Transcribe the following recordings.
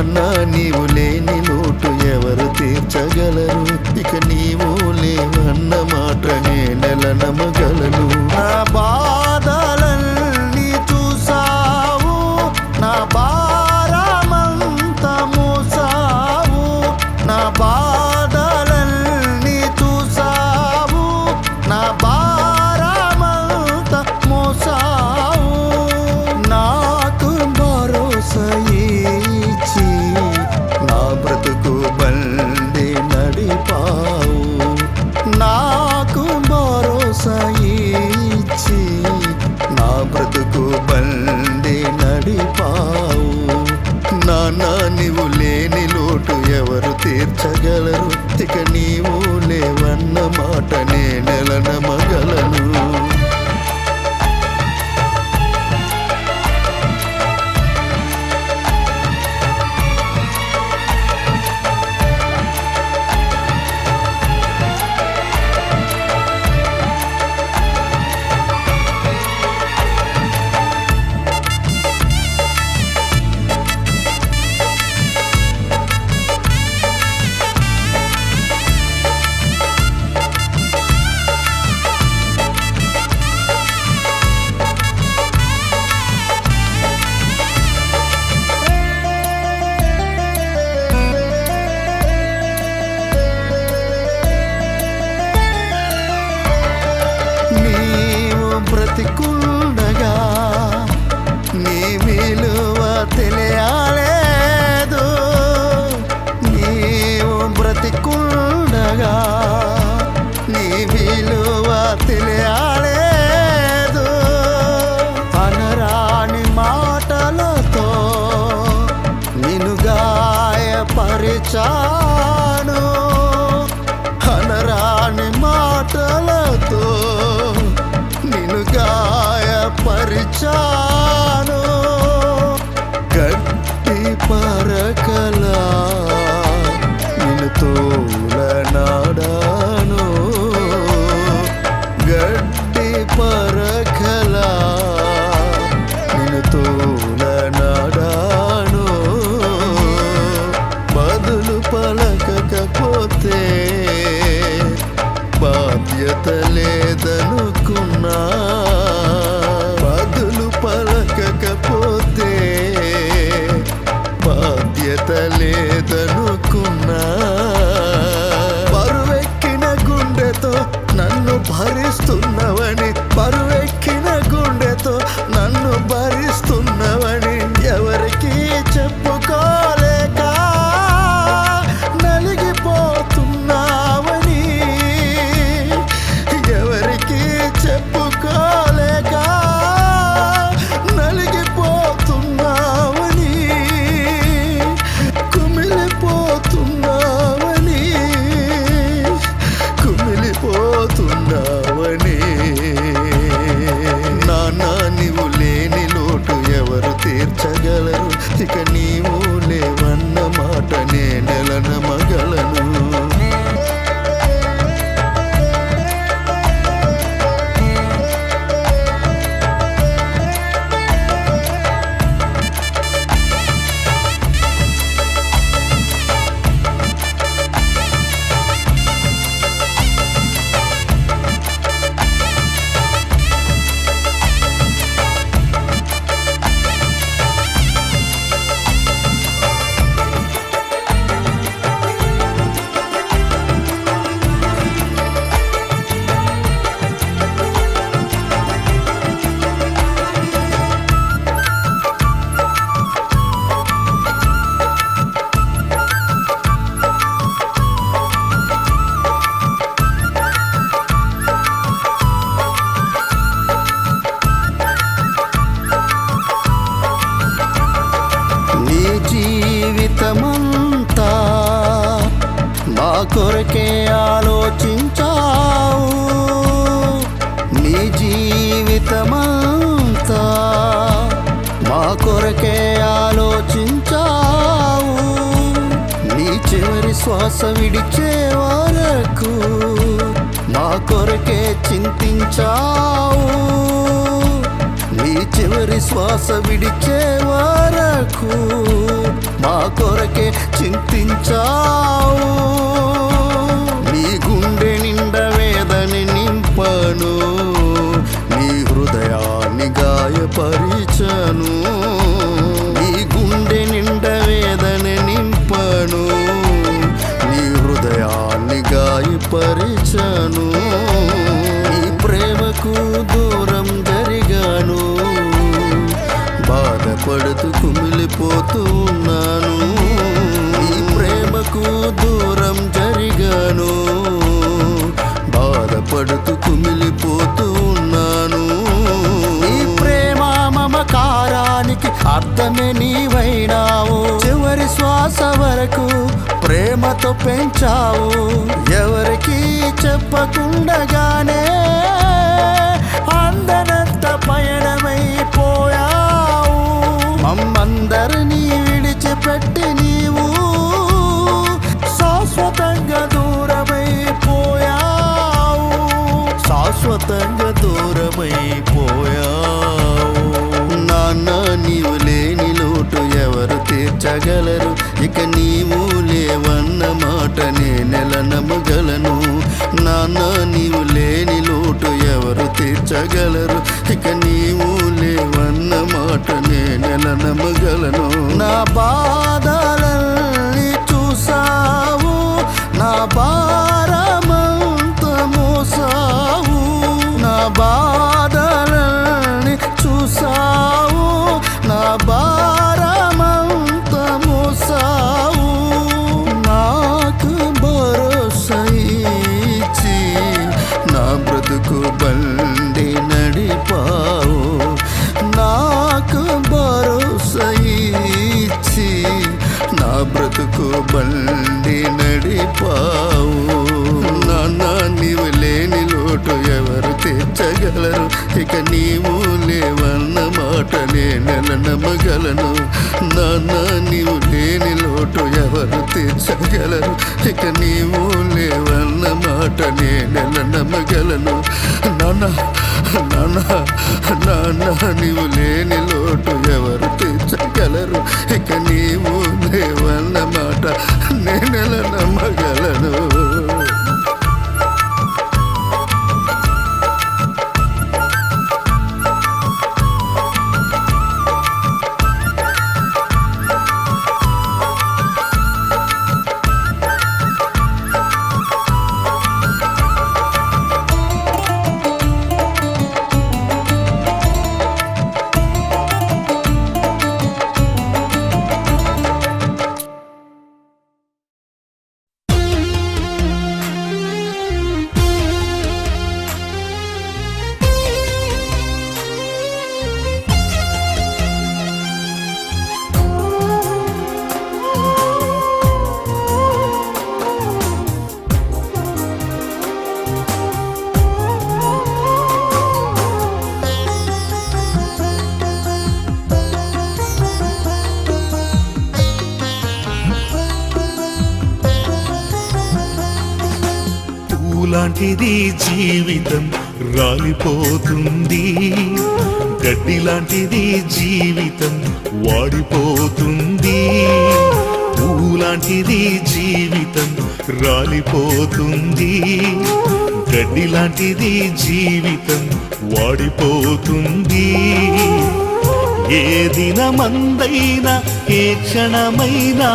నాన్న నీవు లేని లోటు ఎవరు తీర్చగలరు? ఇక నీవు లేవన్న మాట నేనెలా నమ్మగలను? నా బాధలన్నీ చూసావు, నా భారమంతా మోసావు. నా బాధలన్నీ చూసావు, నా భారమంతా మోసావు. నాకు భరోసా ఇచ్చి నా బ్రతుకు బండి నడిపావు. నాకు భరోసా ఇచ్చి నా బ్రతుకు బండి నడిపావు. నాన్న నీవు లేని లోటు ఎవరు తీర్చగలరు? ఇక నీవు లేవన్న మాట నేనెలా నమ్మగలను? బ్రతికుండగా నీ విలువ తెలియలేదు. నీవు బ్రతికుండగా నీ విలువ తెలియలేదు. అనరాని మాటలతో నిన్ను గాయపరిచాను. అనరాని మాటలతో నిన్ను గాయపరిచాను. గట్టి పరకలా నిన్ను తోలనాడాను. గట్టి పరకలా నిన్ను తోలనాడాను. బదులు పలకకపోతే బాధ్యత లేదనుకున్నా. బదులు పలకకపోతే బాధ్యత లేదనుకున్నా. బరువెక్కిన గుండెతో నన్ను భరిస్తున్నవని, బరువెక్కిన గుండెతో నన్ను భరిస్తున్నవని ఎవరికి చెప్పుకోలేక నలిగిపోతున్నావని, ఎవరికి చెప్పుకోలేక నలిగిపోతున్నావని, కుమిలిపోతున్నావని, కుమిలిపోతున్నావని. నాన్న నీవు లేని లోటు ఎవరు తీర్చగలరు? ఇక నీవు లేవన్న మాట నేనెలా నమ్మగలను? జీవితమంతా మా కొరకే ఆలోచించావు. నీ జీవితమంతా మా కొరకే ఆలోచించావు. నీ చివరి శ్వాస విడిచే వరకు మా కొరకే చింతించావు. నీ చివరి శ్వాస విడిచే వరకు మా కొరకే చింతించావు. నీ గుండె నిండా వేదని నింపను, నీ హృదయాన్ని గాయపరిచను. నీ గుండె నిండా వేదని నింపను, నీ హృదయాన్ని గాయపరిచను. నీ ప్రేమకు దూరం జరిగాను, బాధపడుతూ కుమిలిపోతూ ఉన్నాను. నీ ప్రేమకు దూరం జరిగాను, బాధపడుతూ కుమిలిపోతూ ఉన్నాను. నీ ప్రేమ మమకారానికి అర్థమే నీవైనావు. చివరి శ్వాస వరకు ప్రేమతో పెంచావు. ఎవరికి చెప్పకుండగానే అందనంత పయనమైపోయావు. మమ్మందరినీ విడిచిపెట్టి నీవు శాశ్వతంగా దూరమైపోయావు. శాశ్వతంగా దూరమైపోయావు. నాన్న నీవు లేని లోటు ఎవరు తీర్చగలరు? ఇక నీవు లేవన్న మాట నేనెలా నమ్మగలను? నాన్న నీవు లేని లోటు ఎవరు తీర్చగలరు? ఇక నీవు లేవన్న మాట నేనెలా నమ్మగలను? నా బాధలన్నీ చూసావు, నా భారమంత మోసావు. నా బాధలన్నీ చూసావు, నా భారమంత మోసావు. నాకు భరోసా ఇచ్చి నా బ్రతుకు బండి నడిపావు. నాకు భరోసా ఇచ్చి నా బ్రతుకు బండి నడిపావు. నాన్న నీవు లేని లోటు ఎవరు తీర్చగలరు? ఇక నీవు లేవన్న మాట నేనెలా నమ్మగలను? నాన్న నీవు లేని లోటు ఎవరు తీర్చగలరు? ఇక నీవు లేవన్న మాట నేనెలా నమ్మగలను? నాన్న నాన్న నాన్న నీవు లేని లోటు ఎవరు తీర్చగలరు? ఇక నీవు లేవన్న మాట నేనెలా నమ్మగలను? లాంటిది జీవితం రాలిపోతుంది, గడ్డి లాంటిది జీవితం వాడిపోతుంది. పూలాంటిది జీవితం రాలిపోతుంది, గడ్డి లాంటిది జీవితం వాడిపోతుంది. ఏ దినమందైనా ఏ క్షణమైనా,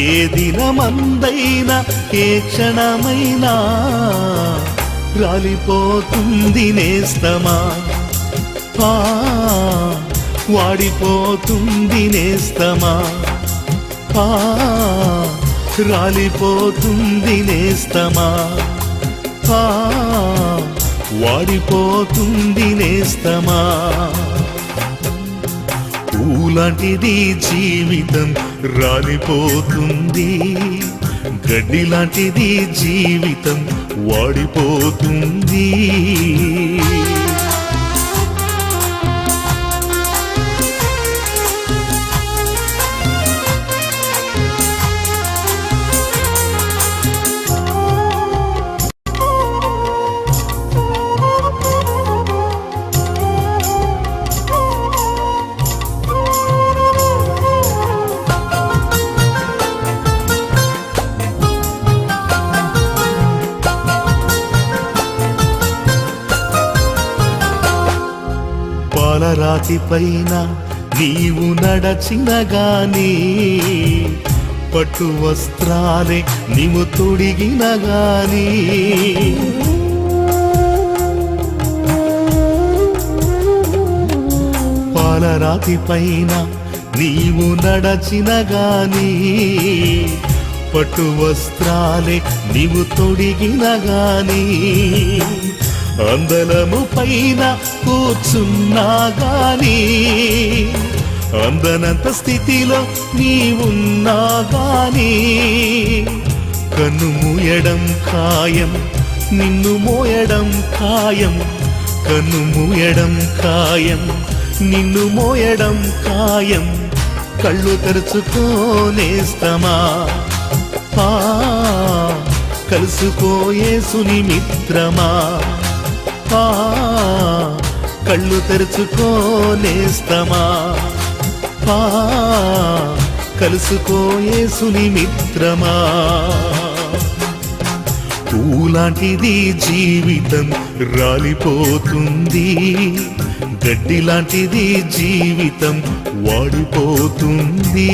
ఏ దినమందైనా ఏ క్షణమైనా రాలిపోతుంది నేస్తమా, వాడిపోతుంది నేస్తమా, రాలిపోతుంది నేస్తమా, వాడిపోతుంది నేస్తమా. పూలాంటిది జీవితం రాలిపోతుంది, గడ్డి లాంటిది జీవితం వాడిపోతుంది. పాలరాతి పైన నీవు నడచిన గాని పట్టు వస్త్రాలే నీవు తొడిగిన గాని పాలరాతి పైన నీవు నడచిన గాని పట్టు వస్త్రాలే నీవు తొడిగిన గాని అందలము పైన కూర్చున్నా గాని అందనంత స్థితిలో నీవున్నా గాని కన్ను మూయడం ఖాయం నిన్ను మోయడం ఖాయం కన్ను మూయడం ఖాయం నిన్ను మోయడం ఖాయం కళ్ళు తెరుచుకోనేస్తమా కలుసుకో యేసుని మిత్రమా కళ్ళు తెరుచుకోనేస్తమా కలుసుకో యేసుని మిత్రమా పూలాంటిది జీవితం రాలిపోతుంది గడ్డి లాంటిది జీవితం వాడిపోతుంది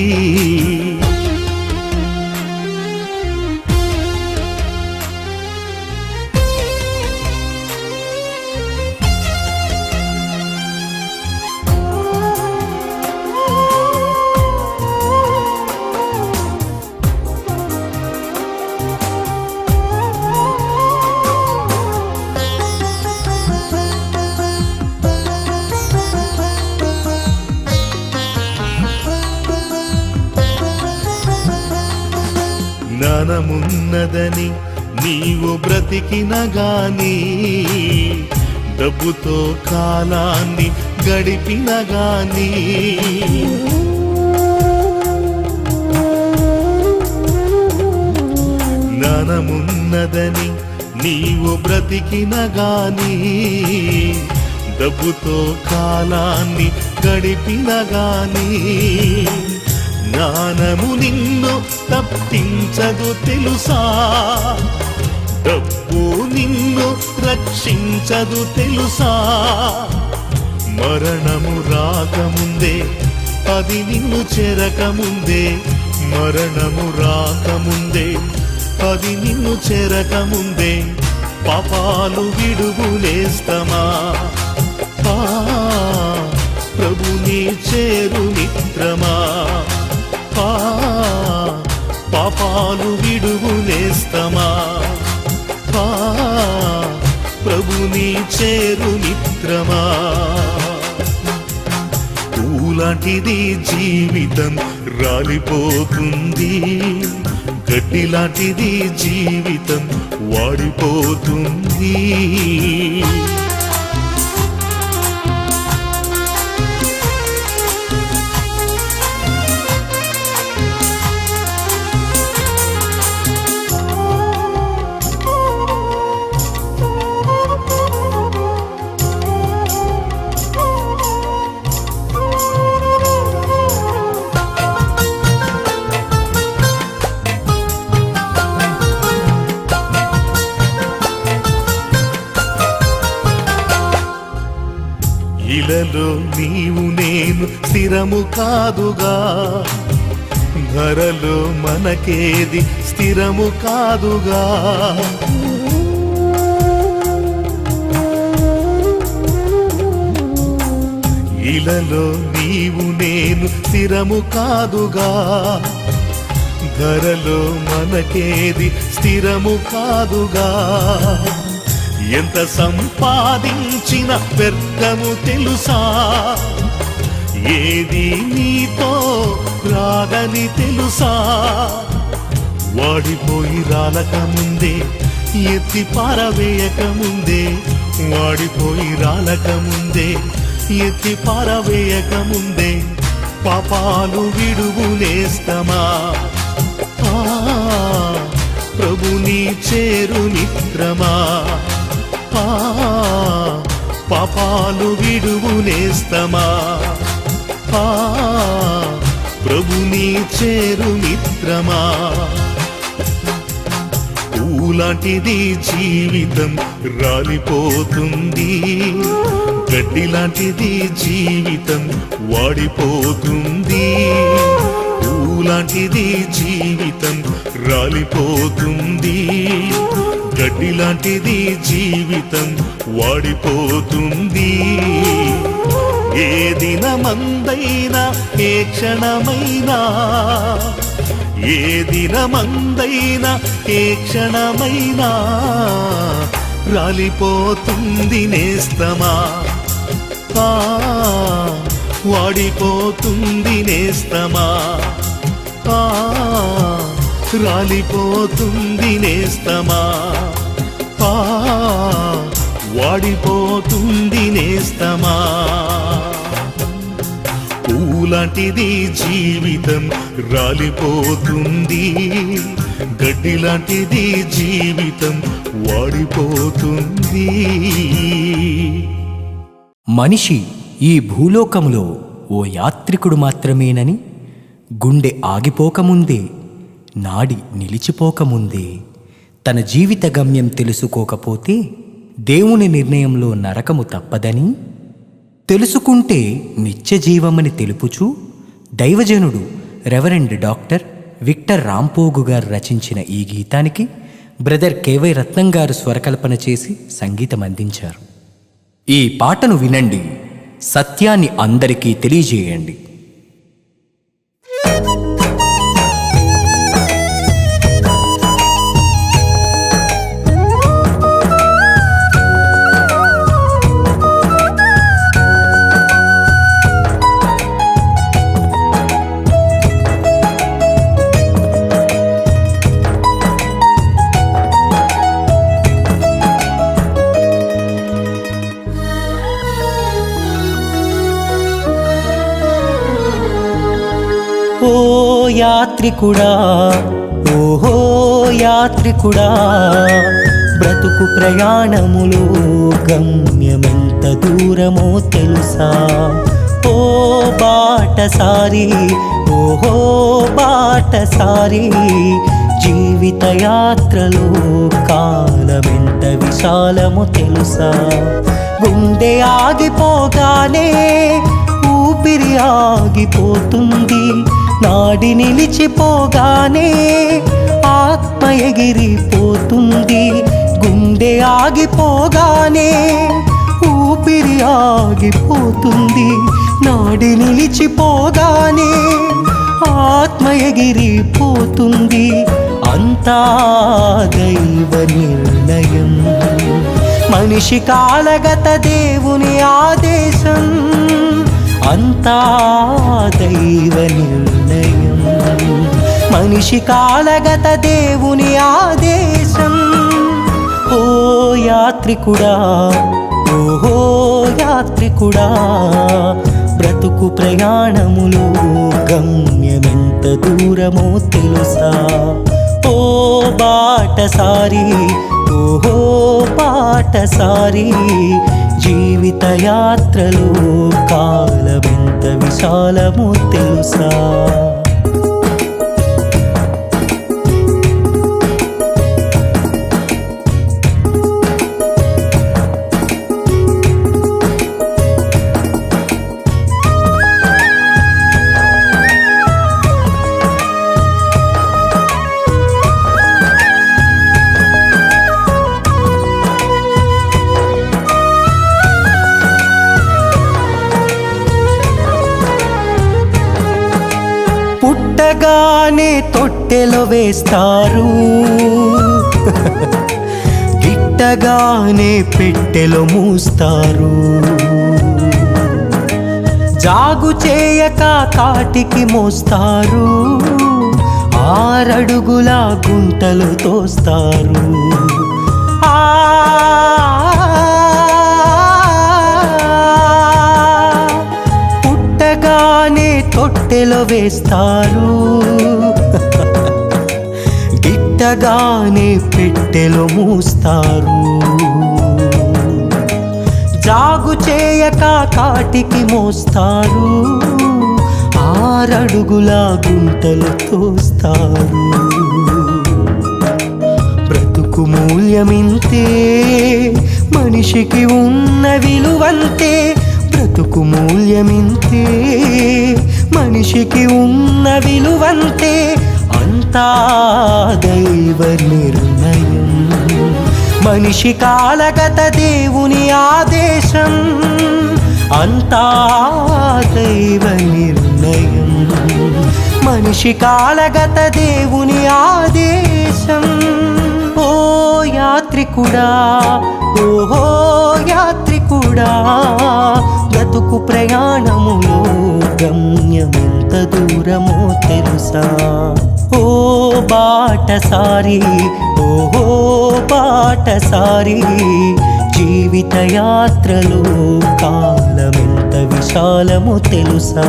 జ్ఞానమున్నదని నీవు బ్రతికిన గాని డబ్బుతో కాలాన్ని గడిపిన గాని జ్ఞానమున్నదని నీవు బ్రతికిన గాని డబ్బుతో కాలాన్ని గడిపిన గాని జ్ఞానము నిన్ను తప్పించదు తెలుసా డబ్బు నిన్ను రక్షించదు తెలుసా మరణము రాకముందే అది నిన్ను చెరకముందే మరణము రాకముందే అది నిన్ను చెరకముందే పాపాలు విడుగులేస్తమా ప్రభుని చేరు మిత్రమా పాపాలు విడుగులేస్తమా ప్రభుని చేరు మిత్రమా పూలాంటిది జీవితం రాలిపోతుంది గడ్డి లాంటిది జీవితం వాడిపోతుంది ఇలలో నీవు నేను స్థిరము కాదుగా ధరలో మనకేది స్థిరము కాదుగా ఇలలో నీవు నేను స్థిరము కాదుగా ధరలో మనకేది స్థిరము కాదుగా ఎంత సంపాదించిన వ్యర్థము తెలుసా ఏది నీతో రాదని తెలుసా వాడిపోయి రాలకముందే ఎత్తి పారవేయకముందే వాడిపోయి రాలకముందే ఎత్తి పారవేయకముందే పాపాలు విడుగులేస్తమా ప్రభుని చేరు మిత్రమా పాపాలు విడుగులేస్తమా ప్రభుని చేరు మిత్రమా పువ్వులాంటిది జీవితం రాలిపోతుంది, గడ్డి లాంటిది జీవితం వాడిపోతుంది. పువ్వులాంటిది జీవితం రాలిపోతుంది, గడ్డి లాంటిది జీవితం వాడిపోతుంది. ఏ దినమందైనా ఏ క్షణమైనా, ఏ దినమందైనా ఏ క్షణమైనా రాలిపోతుంది నేస్తమా, వాడిపోతుంది నేస్తమా, రాలిపోతుంది నేస్తమా, వాడిపోతుంది నేస్తమా. పూలాంటిది జీవితం రాలిపోతుంది, గడ్డి లాంటిది జీవితం వాడిపోతుంది. మనిషి ఈ భూలోకములో ఓ యాత్రికుడు మాత్రమేనని గుండె ఆగిపోకముందే, నాడి నిలిచిపోకముందే తన జీవిత గమ్యం తెలుసుకోకపోతే దేవుని నిర్ణయంలో నరకము తప్పదని, తెలుసుకుంటే నిత్య జీవమని తెలుపుచూ దైవజనుడు రెవరెండ్ డాక్టర్ విక్టర్ రాంపోగు గారు రచించిన ఈ గీతానికి బ్రదర్ కేవై రత్నం గారు స్వరకల్పన చేసి సంగీతం అందించారు. ఈ పాటను వినండి, సత్యాన్ని అందరికీ తెలియజేయండి. ఓ యాత్రికుడా, ఓహో యాత్రికుడా, బ్రతుకు ప్రయాణములో గమ్యమెంత దూరమో తెలుసా? ఓ బాటసారి, ఓహో బాటసారి, జీవిత యాత్రలో కాలమెంత విశాలమో తెలుసా? గుండె ఆగిపోగానే ఊపిరి ఆగిపోతుంది, నాడి నిలిచిపోగానే ఆత్మ ఎగిరిపోతుంది. గుండె ఆగిపోగానే ఊపిరి ఆగిపోతుంది, నాడి నిలిచిపోగానే ఆత్మ ఎగిరిపోతుంది. అంతా దైవ నిర్ణయం, మనిషి కాలగత దేవుని ఆదేశం. అంతా దైవ నిర్ణయం, మనిషి కాలగత దేవుని ఆదేశం. ఓ యాత్రికుడా, ఓహో యాత్రికుడా, బ్రతుకు ప్రయాణములో గమ్యమెంత దూరమో తెలుసా? ఓ బాటసారి, ఓహో బాటసారి, జీవిత యాత్రలో కాలమెంత విశాలమో తెలుసా? పుట్టగానే తొట్టెలో వేస్తారు, గిట్టగానే పెట్టెలో మూస్తారు. జాగు చేయక కాటికి మోస్తారు, 6 అడుగుల గుంటలు తోస్తారు. పుట్టగానే తొట్టెలో వేస్తారు, గిట్టగానే పెట్టెలో మూస్తారు. జాగు చేయక కాటికి మోస్తారు, 6 అడుగుల గుంటలు తోస్తారు. బ్రతుకు బ్రతుకు మూల్యమింతే, మనిషికి ఉన్న విలువంతే. బ్రతుకు మూల్యమింతే, మనిషికి ఉన్న విలువంతే. అంతా దైవ నిర్ణయం, మనిషి కాలగత దేవుని ఆదేశం. అంతా దైవ నిర్ణయం, మనిషి కాలగత దేవుని ఆదేశం. ఓ యాత్రికుడా, ఓహో యాత్రికుడా, బ్రతుకు ప్రయాణములో గమ్యమెంత దూరమో తెలుసా? ఓ బాటసారి, ఓహో బాటసారి, జీవిత యాత్రలో కాలమెంత విశాలమో తెలుసా?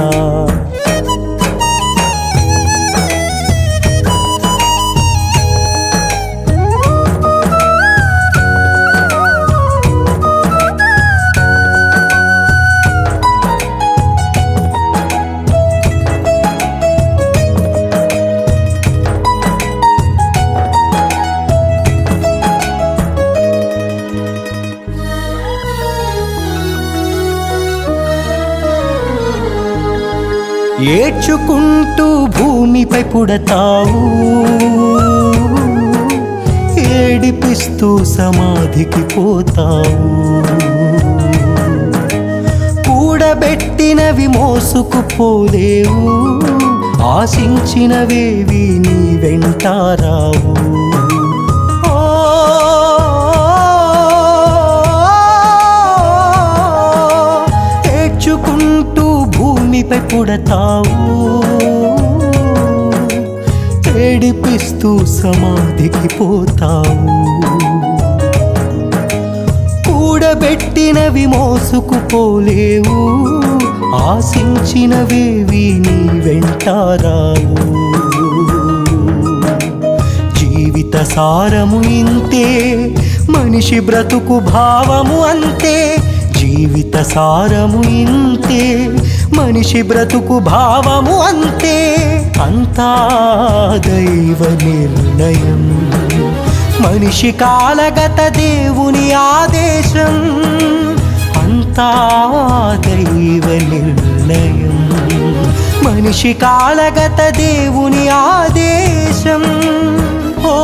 ఏడ్చుకుంటూ భూమిపై పుడతావు, ఏడిపిస్తూ సమాధికి పోతావు. కూడబెట్టినవి మోసుకుపోలేవు, ఆశించినవేవి నీ వెంటారావు. ఏడ్చుకుంటూ భూమిపై పుడతావు, ఏడిపిస్తూ సమాధికి పోతావు. కూడబెట్టినవి మోసుకుపోలేవు, ఆశించినవేవి నీ వెంటారావు. జీవిత సారము ఇంతే, మనిషి బ్రతుకు భావము అంతే. జీవిత సారము ఇంతే, మనిషి బ్రతుకు భావము అంతే. అంతా దైవ నిర్ణయం, మనిషి కాలగత దేవుని ఆదేశం. అంతా దైవ నిర్ణయం, మనిషి కాలగత దేవుని ఆదేశం. ఓ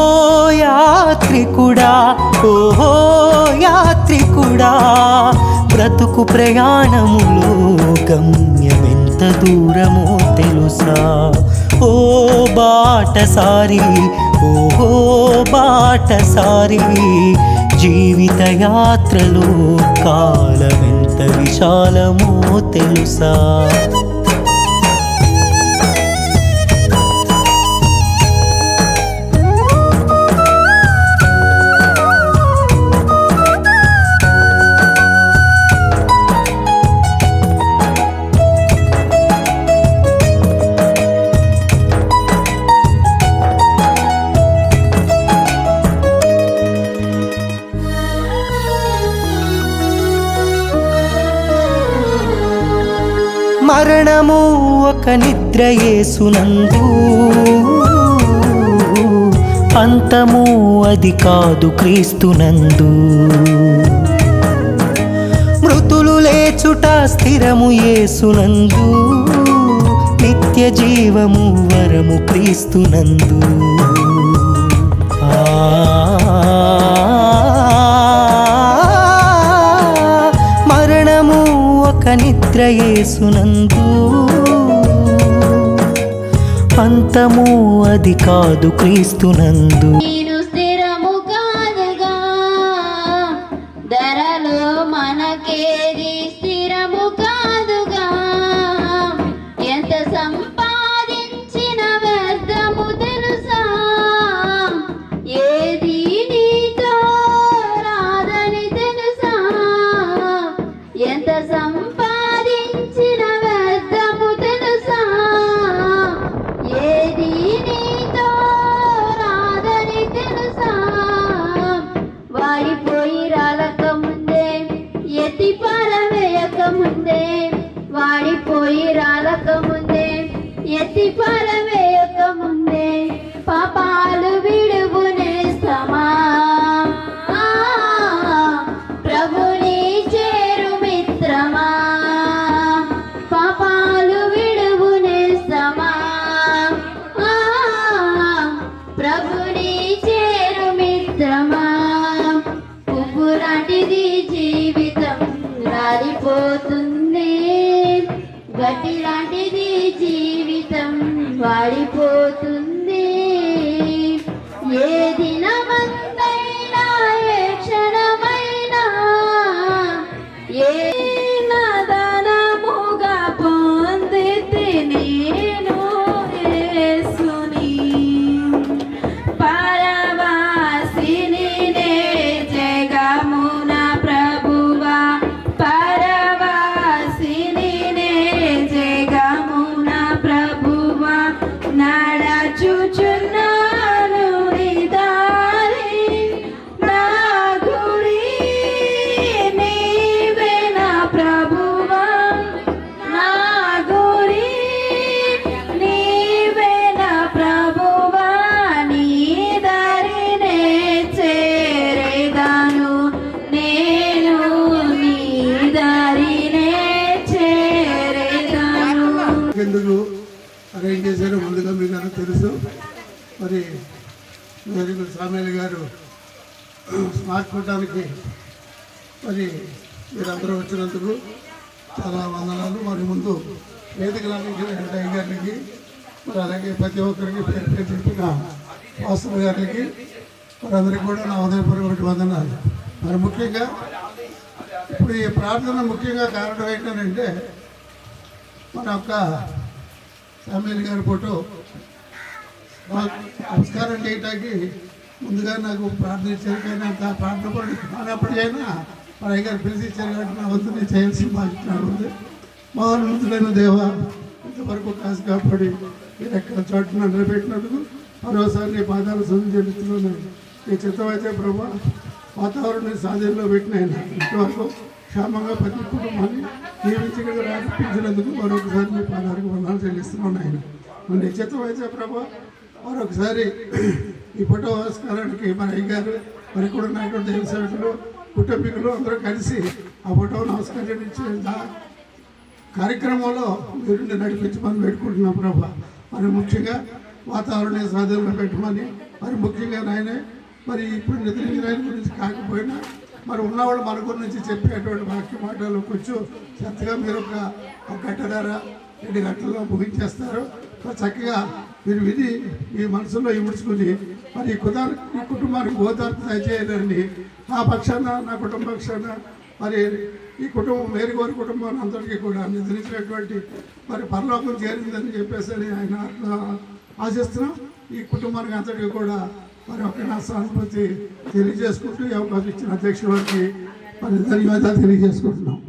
యాత్రికుడా, ఓహో యాత్రికుడా, బ్రతుకు ప్రయాణములో గమ్యమెంత దూరమో తెలుసా? ఓ బాటసారి, ఓహో బాటసారి, జీవిత యాత్రలో కాలమెంత విశాలమో తెలుసా? మరణము ఒక నిద్ర యేసునందు, అంతము అది కాదు క్రీస్తునందు. మృతులు లేచుట స్థిరము యేసునందు, నిత్య జీవము వరము క్రీస్తునందు. మరణము ఒక నిద్ర యేసునందు, అంతము అది కాదు క్రీస్తునందు. నేను స్థిరము కాదుగా, ధరలో మనకేది స్థిరము కాదుగా. ఎంత సంపాదించిన వ్యర్థము తెలుసా? ఏది నీతో రాదని తెలుసా? ఎంత సంపాదించిన వ్యర్థము తెలుసా? ఏది నీతో రాదని తెలుసా? వాడిపోయి రాలక ముందే, ఎత్తి పారవేయక ముందే, వాడిపోయి రాలక ముందే, ఎత్తి పారవేయక ముందే, పాపాలు విడువునేస్తమా? నదనముగా పొందితి నేను యేసుని పరవాసిని నే జగమున ప్రభువా పరవాసిని నే జగమున ప్రభువా నడచుచున్నాను నీ దారి నా గురి నీవే నా ప్రభువా నా గురి నీవే నా ప్రభువా నీ దారినే చేరేదాను నేను నీ దారినే చేరేదాను. ఎందుకు అరేంజ్ చేశారో ముందుగా మీకు అందరూ తెలుసు. మరి సామేల్ గారు స్మార్ట్ కూటానికి మరి మీరందరూ వచ్చినందుకు చాలా వందనాలు. మరి ముందు వేదికలు అందించిన గారికి మరి అలాగే ప్రతి ఒక్కరికి పేరు పేరు చెప్పిన వాస్తవ గారికి మరి అందరికీ కూడా నా ఉదయపూర్వక వందనాలు. మరి ముఖ్యంగా ఇప్పుడు ఈ ప్రార్థన ముఖ్యంగా కారణం ఏంటంటే మన యొక్క సామేల్ గారి ఫోటో నమస్కారం చేయటానికి ముందుగా నాకు ప్రార్థన ఇచ్చారు. కానీ అంత ప్రార్థన కూడా కానప్పటికైనా మన గారు పిలిచి ఇచ్చారు కాబట్టి నా వద్ద నేను చేయాల్సిన బాధ్యత ఉంది. మహోన్నతుడైన దేవ ఇంతవరకు కాసు కాపాడి మీరు ఎక్కడ చోటున నిలబెట్టినందుకు మరోసారి నీ పాదాలు శుద్ధి చెల్లిస్తున్నాను. నీ చిత్తమైతే ప్రభా వాతావరణం సాధ్యంలో పెట్టిన ఇంతవరకు క్షేమంగా ప్రతి కుటుంబాన్ని జీవించగల రాపించినందుకు మరొకసారి మీ పాదాలకు వందనాలు చెల్లిస్తున్నాను. ఆయన నీ చిత్తమైతే ప్రభా మరొకసారి ఈ ఫోటో ఆవిష్కారానికి మన అయ్యగారు మరి కూడా ఉన్నటువంటి దేవసేవకులు కుటుంబీకులు అందరూ కలిసి ఆ ఫోటో నమస్కరించే కార్యక్రమంలో మీరు నడిపించమని పెట్టుకుంటున్నాం ప్రభా. మరి ముఖ్యంగా వాతావరణ సాధనలో పెట్టమని మరి ముఖ్యంగా నాయనే మరి ఇప్పుడు నిద్రించిన ఆయన గురించి కాకపోయినా మరి ఉన్నవాళ్ళు మన గురించి చెప్పేటువంటి వాక్య మాటలు కొంచెం చక్కగా మీరు ఒక గంట ధర 2 గంటల్లో ముగించేస్తారు. చక్కగా మీరు విధి మీ మనసులో ఇముడ్చుకుని మరి ఈ కుటుంబానికి ఓదార్పు దయచేయాలని నా పక్షాన నా కుటుంబ పక్షాన మరి ఈ కుటుంబం మేరుగోరి కుటుంబాన్ని అందరికీ కూడా నిద్రించినటువంటి మరి పరలోకం చేరిందని చెప్పేసి ఆయన ఆశిస్తున్నాం. ఈ కుటుంబానికి అందరికీ కూడా మరి ఒక నా సానుభూతి తెలియజేసుకుంటూ ఈ అవకాశం ఇచ్చిన అధ్యక్షుల వారికి మరి ధన్యవాదాలు తెలియజేసుకుంటున్నాం.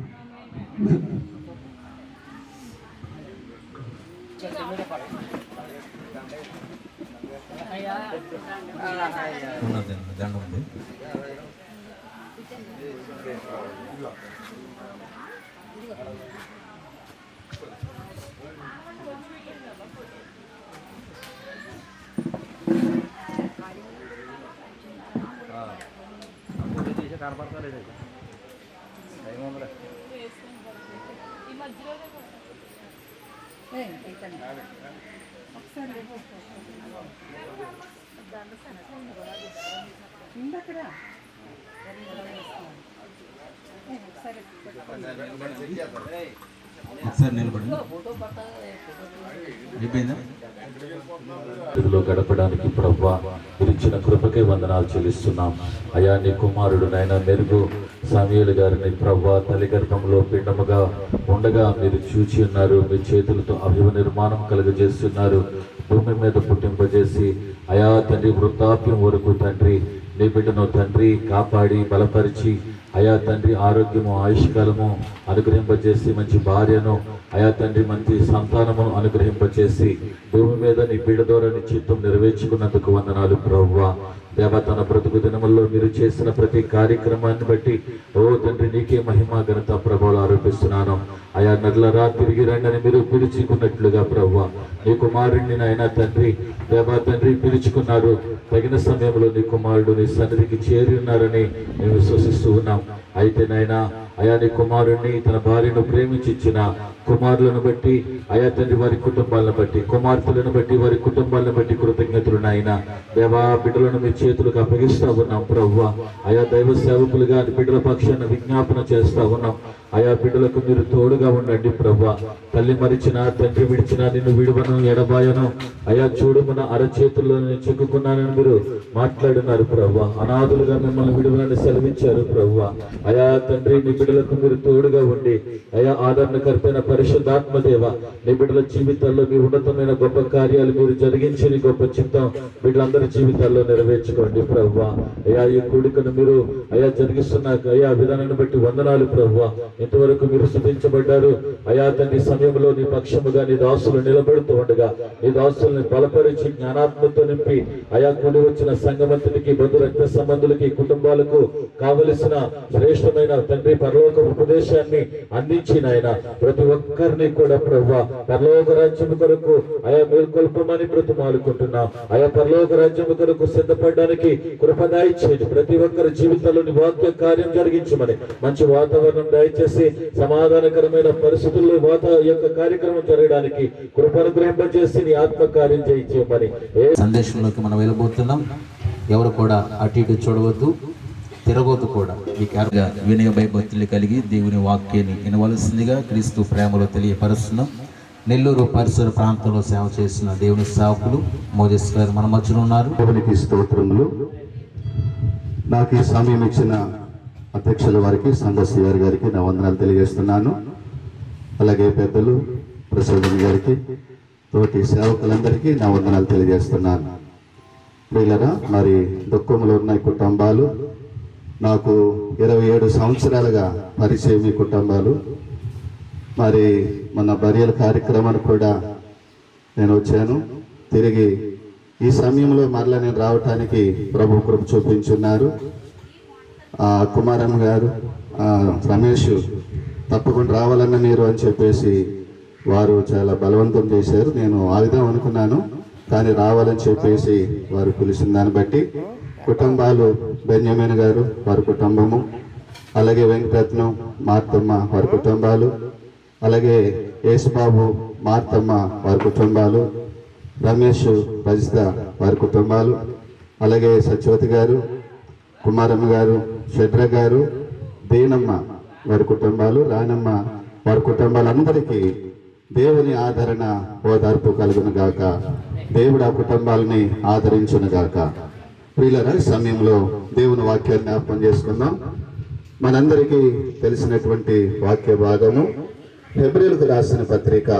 కనపడతలేదు ఒకసారి నిలబడి అయిపోయిందా? ఇదిలో గడపడానికి ప్రభువా మీరు ఇచ్చిన కృపకే వందనాలు చెల్లిస్తున్నాం. అయా నీ కుమారుడు నాయన మెరుగు సమూయేలు గారిని ప్రభువా తల్లి గర్భంలో పిండముగా ఉండగా మీరు చూచి ఉన్నారు. మీ చేతులతో అభివ నిర్మాణం కలుగజేస్తున్నారు. భూమి మీద పుట్టింపజేసి అయా తండ్రి వృద్ధాప్యం వరకు తండ్రి నీ బిడ్డను తండ్రి కాపాడి బలపరిచి అయా తండ్రి ఆరోగ్యము ఆయుష్కాలము అనుగ్రహింపజేసి మంచి భార్యను అయా తండ్రి మంచి సంతానమును అనుగ్రహింపచేసి భూమి మీద నీ బిడ్డ ద్వారా నీ చిత్తం నెరవేర్చుకున్నందుకు వందనాలు ప్రభువా. దేవ తన బ్రతుకు దినముల్లో మీరు చేసిన ప్రతి కార్యక్రమాన్ని బట్టి ఓ తండ్రి నీకే మహిమ ఘనత ప్రభావాలు ఆరోపిస్తున్నాను. అయా నరులరా తిరిగి రండి మీరు పిలుచుకున్నట్లుగా ప్రభువా నీ కుమారుడిని నాయన తండ్రి దేవా తండ్రి పిలుచుకున్నారు. తగిన సమయంలో నీ కుమారుడు నీ సన్నిధికి చేరి ఉన్నారని మేము విశ్వసిస్తూ ఉన్నాం. అయితే నాయన అయా నీ కుమారుణ్ణి తన భార్యను ప్రేమించి ఇచ్చిన కుమారులను బట్టి అయా తండ్రి వారి కుటుంబాలను బట్టి కుమార్తెలను బట్టి వారి కుటుంబాలను బట్టి కృతజ్ఞతలు నాయన దేవా బిడ్డలను మీ చేతులకు అప్పగిస్తా ఉన్నాం ప్రభువా. అయా దైవ సేవకులుగా బిడ్డల పక్షాన విజ్ఞాపన చేస్తా ఉన్నాం. ఆయా బిడ్డలకు మీరు తోడుగా ఉండండి ప్రభా. తల్లి మరిచిన, తండ్రి విడిచిన నిన్ను విడువను ఎడబాయను, అయా చూడుమున అరచేతుల్లో నేను చిక్కుకున్నానని మీరు మాట్లాడినారు ప్రభా. అనాథులుగా మిమ్మల్ని విడువనని సెలవించారు ప్రభా. అయా తండ్రి, నీ బిడ్డలకు మీరు తోడుగా ఉండి అయా ఆదరణకర్తైన పరిశుద్ధాత్మదేవ, నీ బిడ్డల జీవితాల్లో మీ ఉన్నతమైన గొప్ప కార్యాలు మీరు జరిగించి నీ గొప్ప చిత్తం బిడ్డలందరి జీవితాల్లో నెరవేర్చుకోండి ప్రభా. అయా ఈ కూడికను మీరు అయా జరిగిస్తున్న అయా విధానాన్ని బట్టి వందనాలు ప్రభా. ఇంతవరకు మీరు స్తుతించబడ్డారు అయా తండ్రి. సమయంలో నీ పక్షముగా నీ దాసులు నిలబడుతూ ఉండగా నీ దాసుల్ని బలపరిచి జ్ఞానాత్మతో నింపి అయా కూడి వచ్చిన సంఘమంతునికి, బంధు రక్త సంబంధులకి, కుటుంబాలకు కావలసిన శ్రేష్టమైన తండ్రి పరలోక ఉపదేశాన్ని అందించిన ఆయన ప్రతి ఒక్కరిని కూడా ప్రభా పరలోక రాజ్యం కొరకు అయా మేల్కొల్పమని బ్రతిమాలుకుంటున్నాం. అయా పరలోక రాజ్యం కొరకు సిద్ధపడడానికి కృప దయచేయండి. ప్రతి ఒక్కరి జీవితంలోని వాక్య కార్యం జరిగించమని, మంచి వాతావరణం దయచేసి సమాధానకరమైన పరిస్థితుల్లో యొక్క కార్యక్రమం జరగడానికి కృపను గ్రహింపజేసి నీ ఆత్మకార్యం చేయించమని. సందేశంలోకి మనం వెళ్ళబోతున్నాం. ఎవరు కూడా అటు ఇటు చూడవద్దు, తిరగొద్దు కూడా. ఈ కార్యంగా వినయ భయభక్తులు కలిగి దేవుని వాక్యాన్ని వినవలసిందిగా క్రీస్తు ప్రేమలో తెలియపరుస్తున్నాం. నెల్లూరు పరిసర ప్రాంతంలో సేవ చేసిన దేవుని సేవకులు మోజెస్ గారు మన మధ్యలో ఉన్నారు. దేవునికి స్తోత్రములు. నాకు ఈ సమయం ఇచ్చిన అధ్యక్షుల వారికి, సంఘస్థ గారికి నా వందనాలు తెలియజేస్తున్నాను. అలాగే పెద్దలు ప్రసాద్ గారికి, తోటి సేవకులందరికీ నా వందనాలు తెలియజేస్తున్నాను. ప్రియులరా, మరి దుఃఖంలో ఉన్న కుటుంబాలు, నాకు 27 సంవత్సరాలుగా పరిచయం ఈ కుటుంబాలు. మరి మన బరియల కార్యక్రమానికి కూడా నేను వచ్చాను. తిరిగి ఈ సమయంలో మరలా నేను రావటానికి ప్రభు కృప చూపించున్నారు. కుమారమ్మ గారు, రమేష్ తప్పకుండా రావాలన్న మీరు అని చెప్పేసి వారు చాలా బలవంతం చేశారు. నేను ఆగుదాం అనుకున్నాను, కానీ రావాలని చెప్పేసి వారు పిలిచిన దాన్ని బట్టి కుటుంబాలు, బెన్యామిన్ గారు వారి కుటుంబము, అలాగే వెంకటరత్నం, మార్తమ్మ వారి కుటుంబాలు, అలాగే యేసుబాబు, మార్తమ్మ వారి కుటుంబాలు, రమేష్, రజిత వారి కుటుంబాలు, అలాగే సత్యవతి గారు, కుమారమ్మ గారు, షడ్ర గారు, దేనమ్మ వారి కుటుంబాలు, రానమ్మ వారి కుటుంబాలందరికీ దేవుని ఆదరణ, ఓదార్పు కలుగును గాక. దేవుడు ఆ కుటుంబాలని ఆదరించును గాక. ప్రియులరా, సమయంలో దేవుని వాక్యాన్ని జ్ఞాపకం చేసుకుందాం. మనందరికీ తెలిసినటువంటి వాక్య భాగము హెబ్రీయులకు రాసిన పత్రిక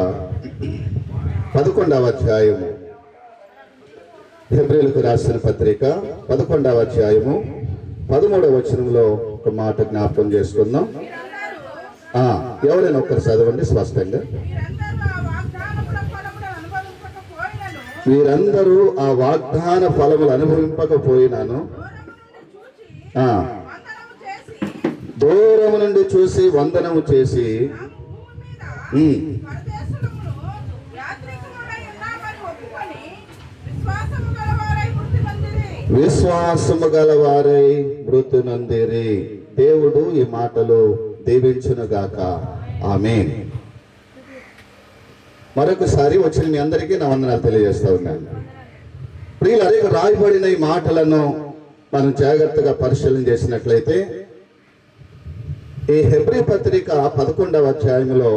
11వ అధ్యాయము. హెబ్రీయులకు రాసిన పత్రిక 11వ అధ్యాయము 13వ వచనంలో ఒక మాట జ్ఞాపకం చేసుకుందాం. ఎవరైనా ఒక్కరు చదవండి స్పష్టంగా. మీరందరూ ఆ వాగ్దాన ఫలములు అనుభవింపకపోయినాను, దూరము నుండి చూసి వందనము చేసి విశ్వాసము గలవారై మృతి నొందిరి. దేవుడు ఈ మాటలు దీవించునుగాక. ఆమేన్. మరొకసారి వచ్చిన మీ అందరికీ నా వందనాలు తెలియజేస్తా ఉన్నాను. ప్రియులారా, రాయబడిన ఈ మాటలను మనం జాగ్రత్తగా పరిశీలన చేసినట్లయితే ఈ హెబ్రీ పత్రిక 11వ అధ్యాయంలో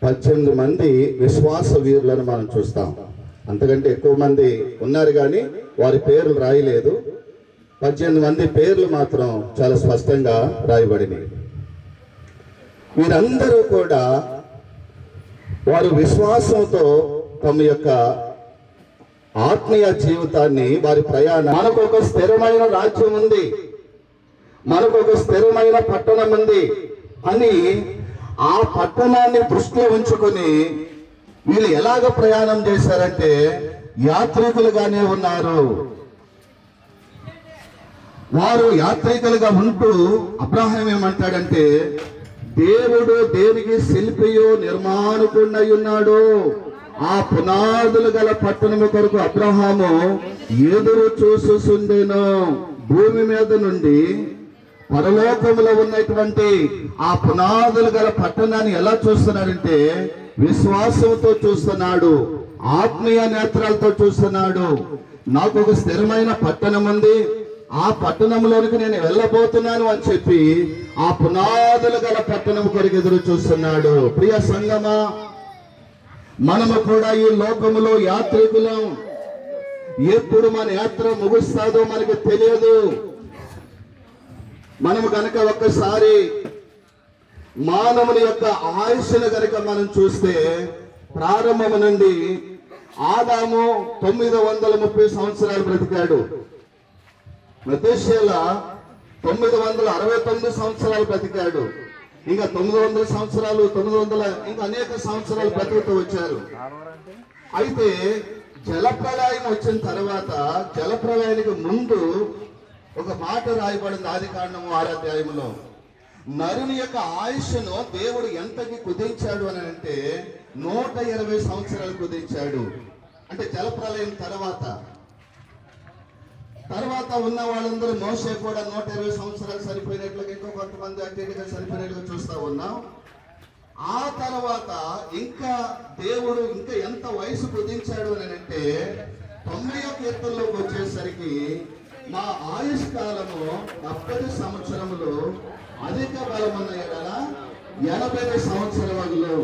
18 మంది విశ్వాస వీరులను మనం చూస్తాం. అంతకంటే ఎక్కువ మంది ఉన్నారు కానీ వారి పేర్లు రాయలేదు. 18 మంది పేర్లు మాత్రం చాలా స్పష్టంగా రాయబడినాయి. వీరందరూ కూడా వారు విశ్వాసంతో తమ యొక్క ఆత్మీయ జీవితాన్ని, వారి ప్రయాణం, మనకు ఒక స్థిరమైన రాజ్యం ఉంది, మనకు ఒక స్థిరమైన పట్టణం ఉంది అని ఆ పట్టణాన్ని దృష్టిలో ఉంచుకొని వీళ్ళు ఎలాగ ప్రయాణం చేశారంటే యాత్రికులుగానే ఉన్నారు. వారు యాత్రికులుగా ఉంటూ అబ్రహాం ఏమంటాడంటే, దేవుడు దేనికి శిల్పియో నిర్మాణకుడై ఉన్నాడు, ఆ పునాదులు గల పట్టణము కొరకు అబ్రహాము ఎదురు చూసుండెను. భూమి మీద నుండి పరలోకములో ఉన్నటువంటి ఆ పునాదులు గల పట్టణాన్ని ఎలా చూస్తున్నాడంటే విశ్వాసంతో చూస్తున్నాడు, ఆత్మీయ నేత్రాలతో చూస్తున్నాడు. నాకు ఒక స్థిరమైన పట్టణం ఉంది, ఆ పట్టణంలోనికి నేను వెళ్ళబోతున్నాను అని చెప్పి ఆ పునాదులు గల పట్టణం కొరకు ఎదురు చూస్తున్నాడు. ప్రియ సంగమా, మనము కూడా ఈ లోకములో యాత్రికులం. ఎప్పుడు మన యాత్ర ముగుస్తాదో మనకు తెలియదు. మనము గనక ఒక్కసారి మానవుని యొక్క ఆయుష్ను గనక మనం చూస్తే, ప్రారంభం నుండి ఆదాము 930 సంవత్సరాలు బ్రతికాడు. మెతూషెల 969 సంవత్సరాలు బ్రతికాడు. ఇంకా 900 సంవత్సరాలు, 900 ఇంకా అనేక సంవత్సరాలు బ్రతుకుతూ వచ్చారు. అయితే జలప్రళయం వచ్చిన తర్వాత, జలప్రళయానికి ముందు ఒక మాట రాయబడింది ఆదికాండము 6వ అధ్యాయంలో. నరుని యొక్క ఆయుష్ను దేవుడు ఎంతకి కుదించాడు అని అంటే 120 సంవత్సరాలు కుదించాడు. అంటే జలప్రళయం తర్వాత ఉన్న వాళ్ళందరూ, మోషే కూడా 120 సంవత్సరాలు సరిపోయినట్లుగా, ఇంకో కొంతమంది అత్యధికంగా సరిపోయినట్లుగా చూస్తా ఉన్నాం. ఆ తర్వాత ఇంకా దేవుడు ఇంకా ఎంత వయసు కుదించాడు అని అంటే 90వ కీర్తనలోకి వచ్చేసరికి మా ఆయుష్ కాలము 70 సంవత్సరములు, అధిక బలమున్న ఎడల 80 సంవత్సరములు.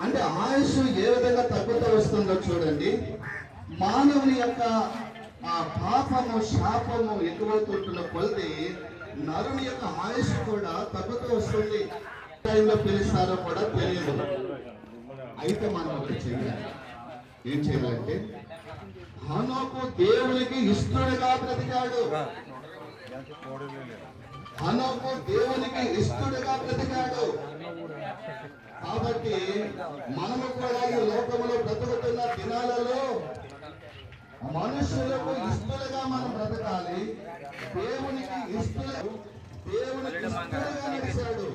అంటే ఆయుష్ ఏ విధంగా తగ్గుతూ వస్తుందో చూడండి. మానవుని యొక్క ఆ పాపము, శాపము ఎక్కువవుతుంటున్న కొలది నరుని యొక్క ఆయుష్ కూడా తగ్గుతూ వస్తుంది. టైంలో పిలుస్తారో కూడా తెలియదు. అయితే మనం ఒకటి చేయాలి. ఏం చేయాలంటే, హనోకు దేవునికి ఇష్టడుగా బ్రతికాడు. హనోకు దేవునికి ఇష్టడుగా బ్రతికాడు. కాబట్టి మనము కూడా ఈ లోకంలో బ్రతుకుతున్న దినాలలో మనుషులకు ఇష్టలుగా మనం బ్రతకాలి. దేవునికి ఇష్టలుగా నడిచాడు.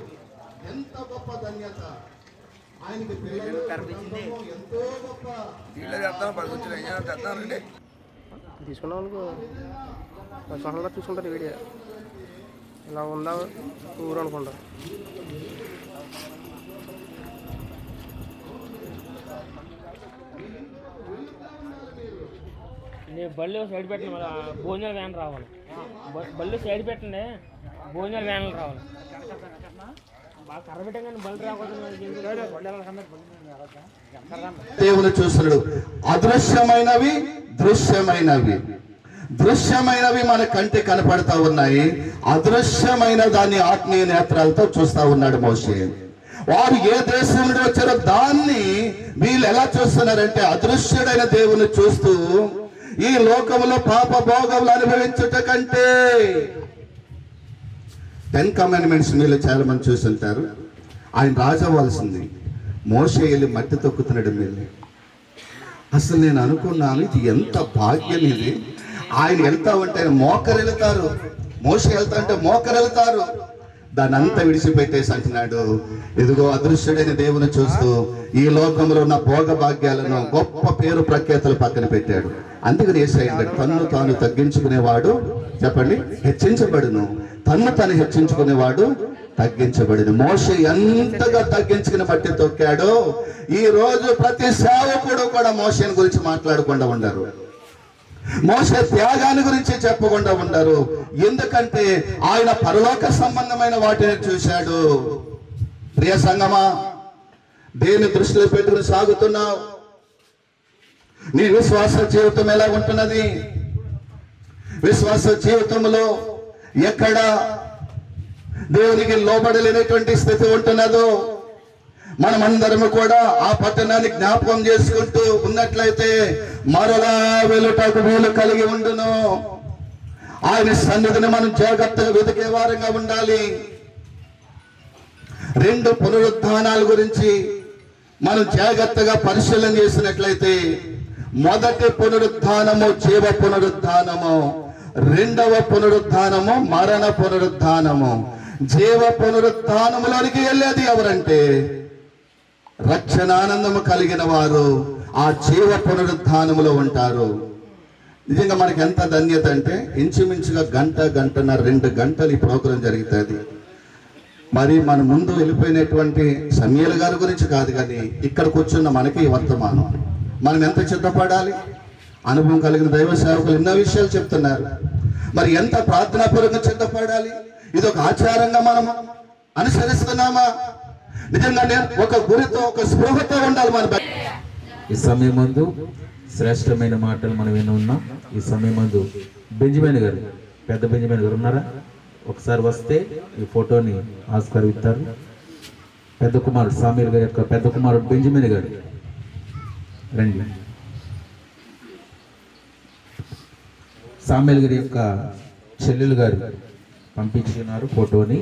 ఎంత గొప్ప ధన్యత! ఆయనకి పిల్లలు ఎంతో గొప్ప. తీసుకున్నాం సొంతంగా చూసుకుంటారు. వీడియో ఇలా ఉందా ఊరు అనుకుంటారు. నేను బళ్ళు సైడ్ పెట్టండి, మళ్ళీ భోజనాల వ్యాన్ రావాలి. బళ్ళు సైడ్ పెట్టండి, భోజనాల వ్యాన్లు రావాలి. బాగా కర్ర పెట్టాం కానీ బళ్ళు రాకూడదు. దేవుని చూస్తున్నాడు. అదృశ్యమైనవి, దృశ్యమైనవి. దృశ్యమైనవి మన కంటి కనపడతా ఉన్నాయి. అదృశ్యమైన దాన్ని ఆత్మీయ నేత్రాలతో చూస్తా ఉన్నాడు మోషే. వారు ఏ దేశం నుండి వచ్చారో దాన్ని వీళ్ళు ఎలా చూస్తున్నారంటే అదృశ్యుడైన దేవుని చూస్తూ, ఈ లోకంలో పాప భోగములు అనుభవించుట కంటే 10 కమాండ్మెంట్స్ మీరు చాలా మంది చూస్తుంటారు. ఆయన రాజు అవ్వాల్సింది. మోషే వెళ్ళి మట్టి తొక్కుతున్నాడు. మీరు అసలు నేను అనుకున్నాను, ఇది ఎంత భాగ్యం ఇది. ఆయన వెళ్తా ఉంటే మోకరెళ్తారు, మోషే వెళ్తా అంటే మోకరెళ్తారు. దాన్ని అంతా విడిచిపెట్టేసి అంటున్నాడు, ఇదిగో అదృశ్యుడైన దేవుని చూస్తూ ఈ లోకంలో ఉన్న భోగ భాగ్యాలను, గొప్ప పేరు ప్రఖ్యాతులు పక్కన పెట్టాడు. అందుకని యేసయ్య తన్ను తాను తగ్గించుకునేవాడు, చెప్పండి, హెచ్చించబడును. తన్ను తాను హెచ్చించుకునేవాడు తగ్గించబడింది. మోషే ఎంతగా తగ్గించుకుని బట్టి తొక్కాడో ఈ రోజు ప్రతి సేవకుడు కూడా మోషేని గురించి మాట్లాడకుండా ఉండరు. మోషే త్యాగాన్ని గురించి చెప్పకుండా ఉండరు. ఎందుకంటే ఆయన పరలోక సంబంధమైన వాటిని చూశాడు. ప్రియ సంగమా, దేని దృష్టిలో పెట్టుకుని సాగుతున్నావు? నీ విశ్వాస జీవితం ఎలా ఉంటున్నది? విశ్వాస జీవితంలో ఎక్కడ దేవునికి లోబడలేనటువంటి స్థితి ఉంటున్నదో మనమందరము కూడా ఆ పట్టణాన్ని జ్ఞాపకం చేసుకుంటూ ఉన్నట్లయితే మరలా వెలుటకు వీలు కలిగి ఉండును. ఆయన సన్నిధిని మనం జాగ్రత్తగా వెతికే వారంగా ఉండాలి. 2 పునరుద్ధానాల గురించి మనం జాగ్రత్తగా పరిశీలన చేసినట్లయితే, మొదటి పునరుద్ధానము జీవ పునరుద్ధానము, 2వ పునరుద్ధానము మరణ పునరుద్ధానము. జీవ పునరుద్ధానములోనికి వెళ్ళేది ఎవరంటే రక్షణానందము కలిగిన వారు ఆ జీవ పునరుద్ధానములో ఉంటారు. నిజంగా మనకి ఎంత ధన్యత అంటే ఇంచుమించుగా గంటన్నర 2 గంటలు ఈ ప్రోగ్రాం జరుగుతుంది. మరి మన ముందు వెళ్ళిపోయినటువంటి సమీల గారి గురించి కాదు, కానీ ఇక్కడ కూర్చున్న మనకి వర్తమానం. మనం ఎంత చిత్తపడాలి? అనుభవం కలిగిన దైవ సేవకులు ఎన్నో విషయాలు చెప్తున్నారు. మరి ఎంత ప్రార్థనాపూర్వకంగా సిద్ధపడాలి. ఇది ఒక ఆచారంగా మనం అనుసరిస్తున్నామా? నిజంగా నేను ఒక గురితో ఒక స్పృహతో ఉండాలి. మన ఈ సమయం ముందు శ్రేష్టమైన మాటలు మనం విని ఉన్నాం. ఈ సమయం ముందు బెంజమిన్ గారు, పెద్ద బెంజమిన్ గారు ఉన్నారా? ఒకసారి వస్తే ఈ ఫోటోని ఆస్కరిస్తారు. పెద్ద కుమారుడు సామీల్ గారి యొక్క పెద్ద కుమారుడు బెంజమిన్ గారు రండి. సామీల్ గారి యొక్క చెల్లెలు గారు పంపించుకున్నారు ఫోటోని.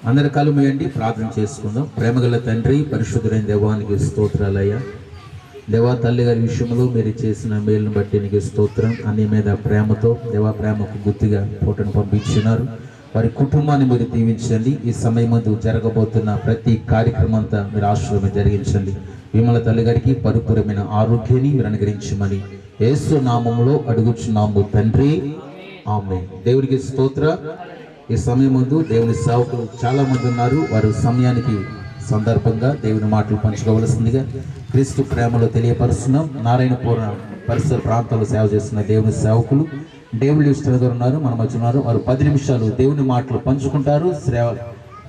అందరి కళ్ళు మూయండి, ప్రార్థన చేసుకుందాం. ప్రేమగల తండ్రి, పరిశుద్ధులైన దేవానికి స్తోత్రాలయ్యా. దేవా తల్లి గారి విషయంలో మీరు చేసిన మేలును బట్టి నీకు స్తోత్రం. అన్ని మీద ప్రేమతో దేవా ప్రేమకు గుర్తుగా ఫోటోను పంపించినారు. వారి కుటుంబాన్ని మీరు దీవించండి. ఈ సమయం ముందు జరగబోతున్న ప్రతి కార్యక్రమం అంతా మీరు ఆశీర్వాదం జరిగించండి. విమల తల్లి గారికి పరిపూర్ణమైన ఆరోగ్యాన్ని మీరు అనుగ్రహించమని యేసు నామములో అడుగుచున్నాము తండ్రి, ఆమేన్. దేవుడికి స్తోత్ర. ఈ సమయం ముందు దేవుని సేవకులు చాలా మంది ఉన్నారు. వారు సమయానికి సందర్భంగా దేవుని మాటలు పంచుకోవలసిందిగా క్రీస్తు ప్రేమలో తెలియపరుస్తున్నాం. నారాయణపురం పరిసర ప్రాంతాల్లో సేవ చేస్తున్న దేవుని సేవకులు దేవుని ఇష్టంగా ఉన్నారు, మన మధ్య ఉన్నారు. వారు 10 నిమిషాలు దేవుని మాటలు పంచుకుంటారు.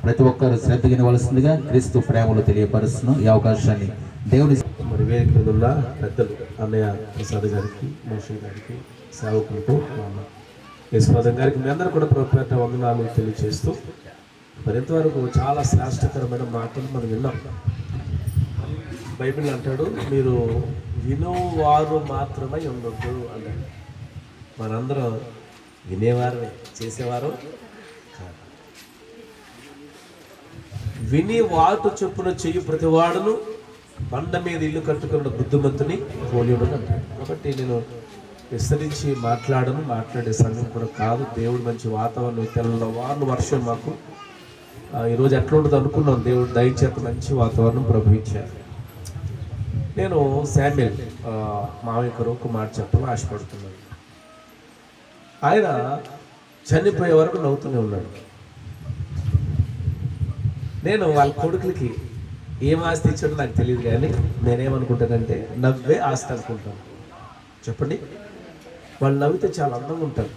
ప్రతి ఒక్కరు శ్రద్ధ వినవలసిందిగా క్రీస్తు ప్రేమలో తెలియపరుస్తున్నాం. ఈ అవకాశాన్ని దేవుని మరి వేదిక మీద ఉన్న పెద్దలు అన్నయ్య ప్రసాద్ గారికి, మోషే గారికి, సేవకులకు, యశ్వదం గారికి మీ అందరూ కూడా ప్రపేట వందనాలు తెలియజేస్తూ, మరి ఇంతవరకు చాలా శ్రేష్టకరమైన మాటలు మనం విన్నాం. బైబిల్ అంటాడు, మీరు వినువారు మాత్రమై ఉండొద్దు అన్నాడు. మనందరం వినేవారమే, చేసేవారు కాదు. విని వాటు చొప్పున చెయ్యి ప్రతివాడును బండ మీద ఇల్లు కట్టుకున్న బుద్ధిమంతుని పోలియుడు అంటాడు. కాబట్టి నేను విస్తరించి మాట్లాడే సంఘం కూడా కాదు. దేవుడు మంచి వాతావరణం, తెల్లవారు వర్షం మాకు ఈరోజు ఎట్లా ఉండదు అనుకున్నాం. దేవుడు దయచేత మంచి వాతావరణం ప్రభుత్వారు. నేను శామ్యుల్ మామయ్య ఒక మాట చెప్పాలని ఆశపడుతున్నాను. ఆయన చనిపోయే వరకు నవ్వుతూనే ఉన్నాడు. నేను వాళ్ళ కొడుకులకి ఏం ఆస్తి ఇచ్చాడో నాకు తెలియదు, కానీ నేనేమనుకుంటానంటే నవ్వే ఆస్తి అనుకుంటాను. చెప్పండి, వాళ్ళు నవ్వితే చాలా అందంగా ఉంటారు.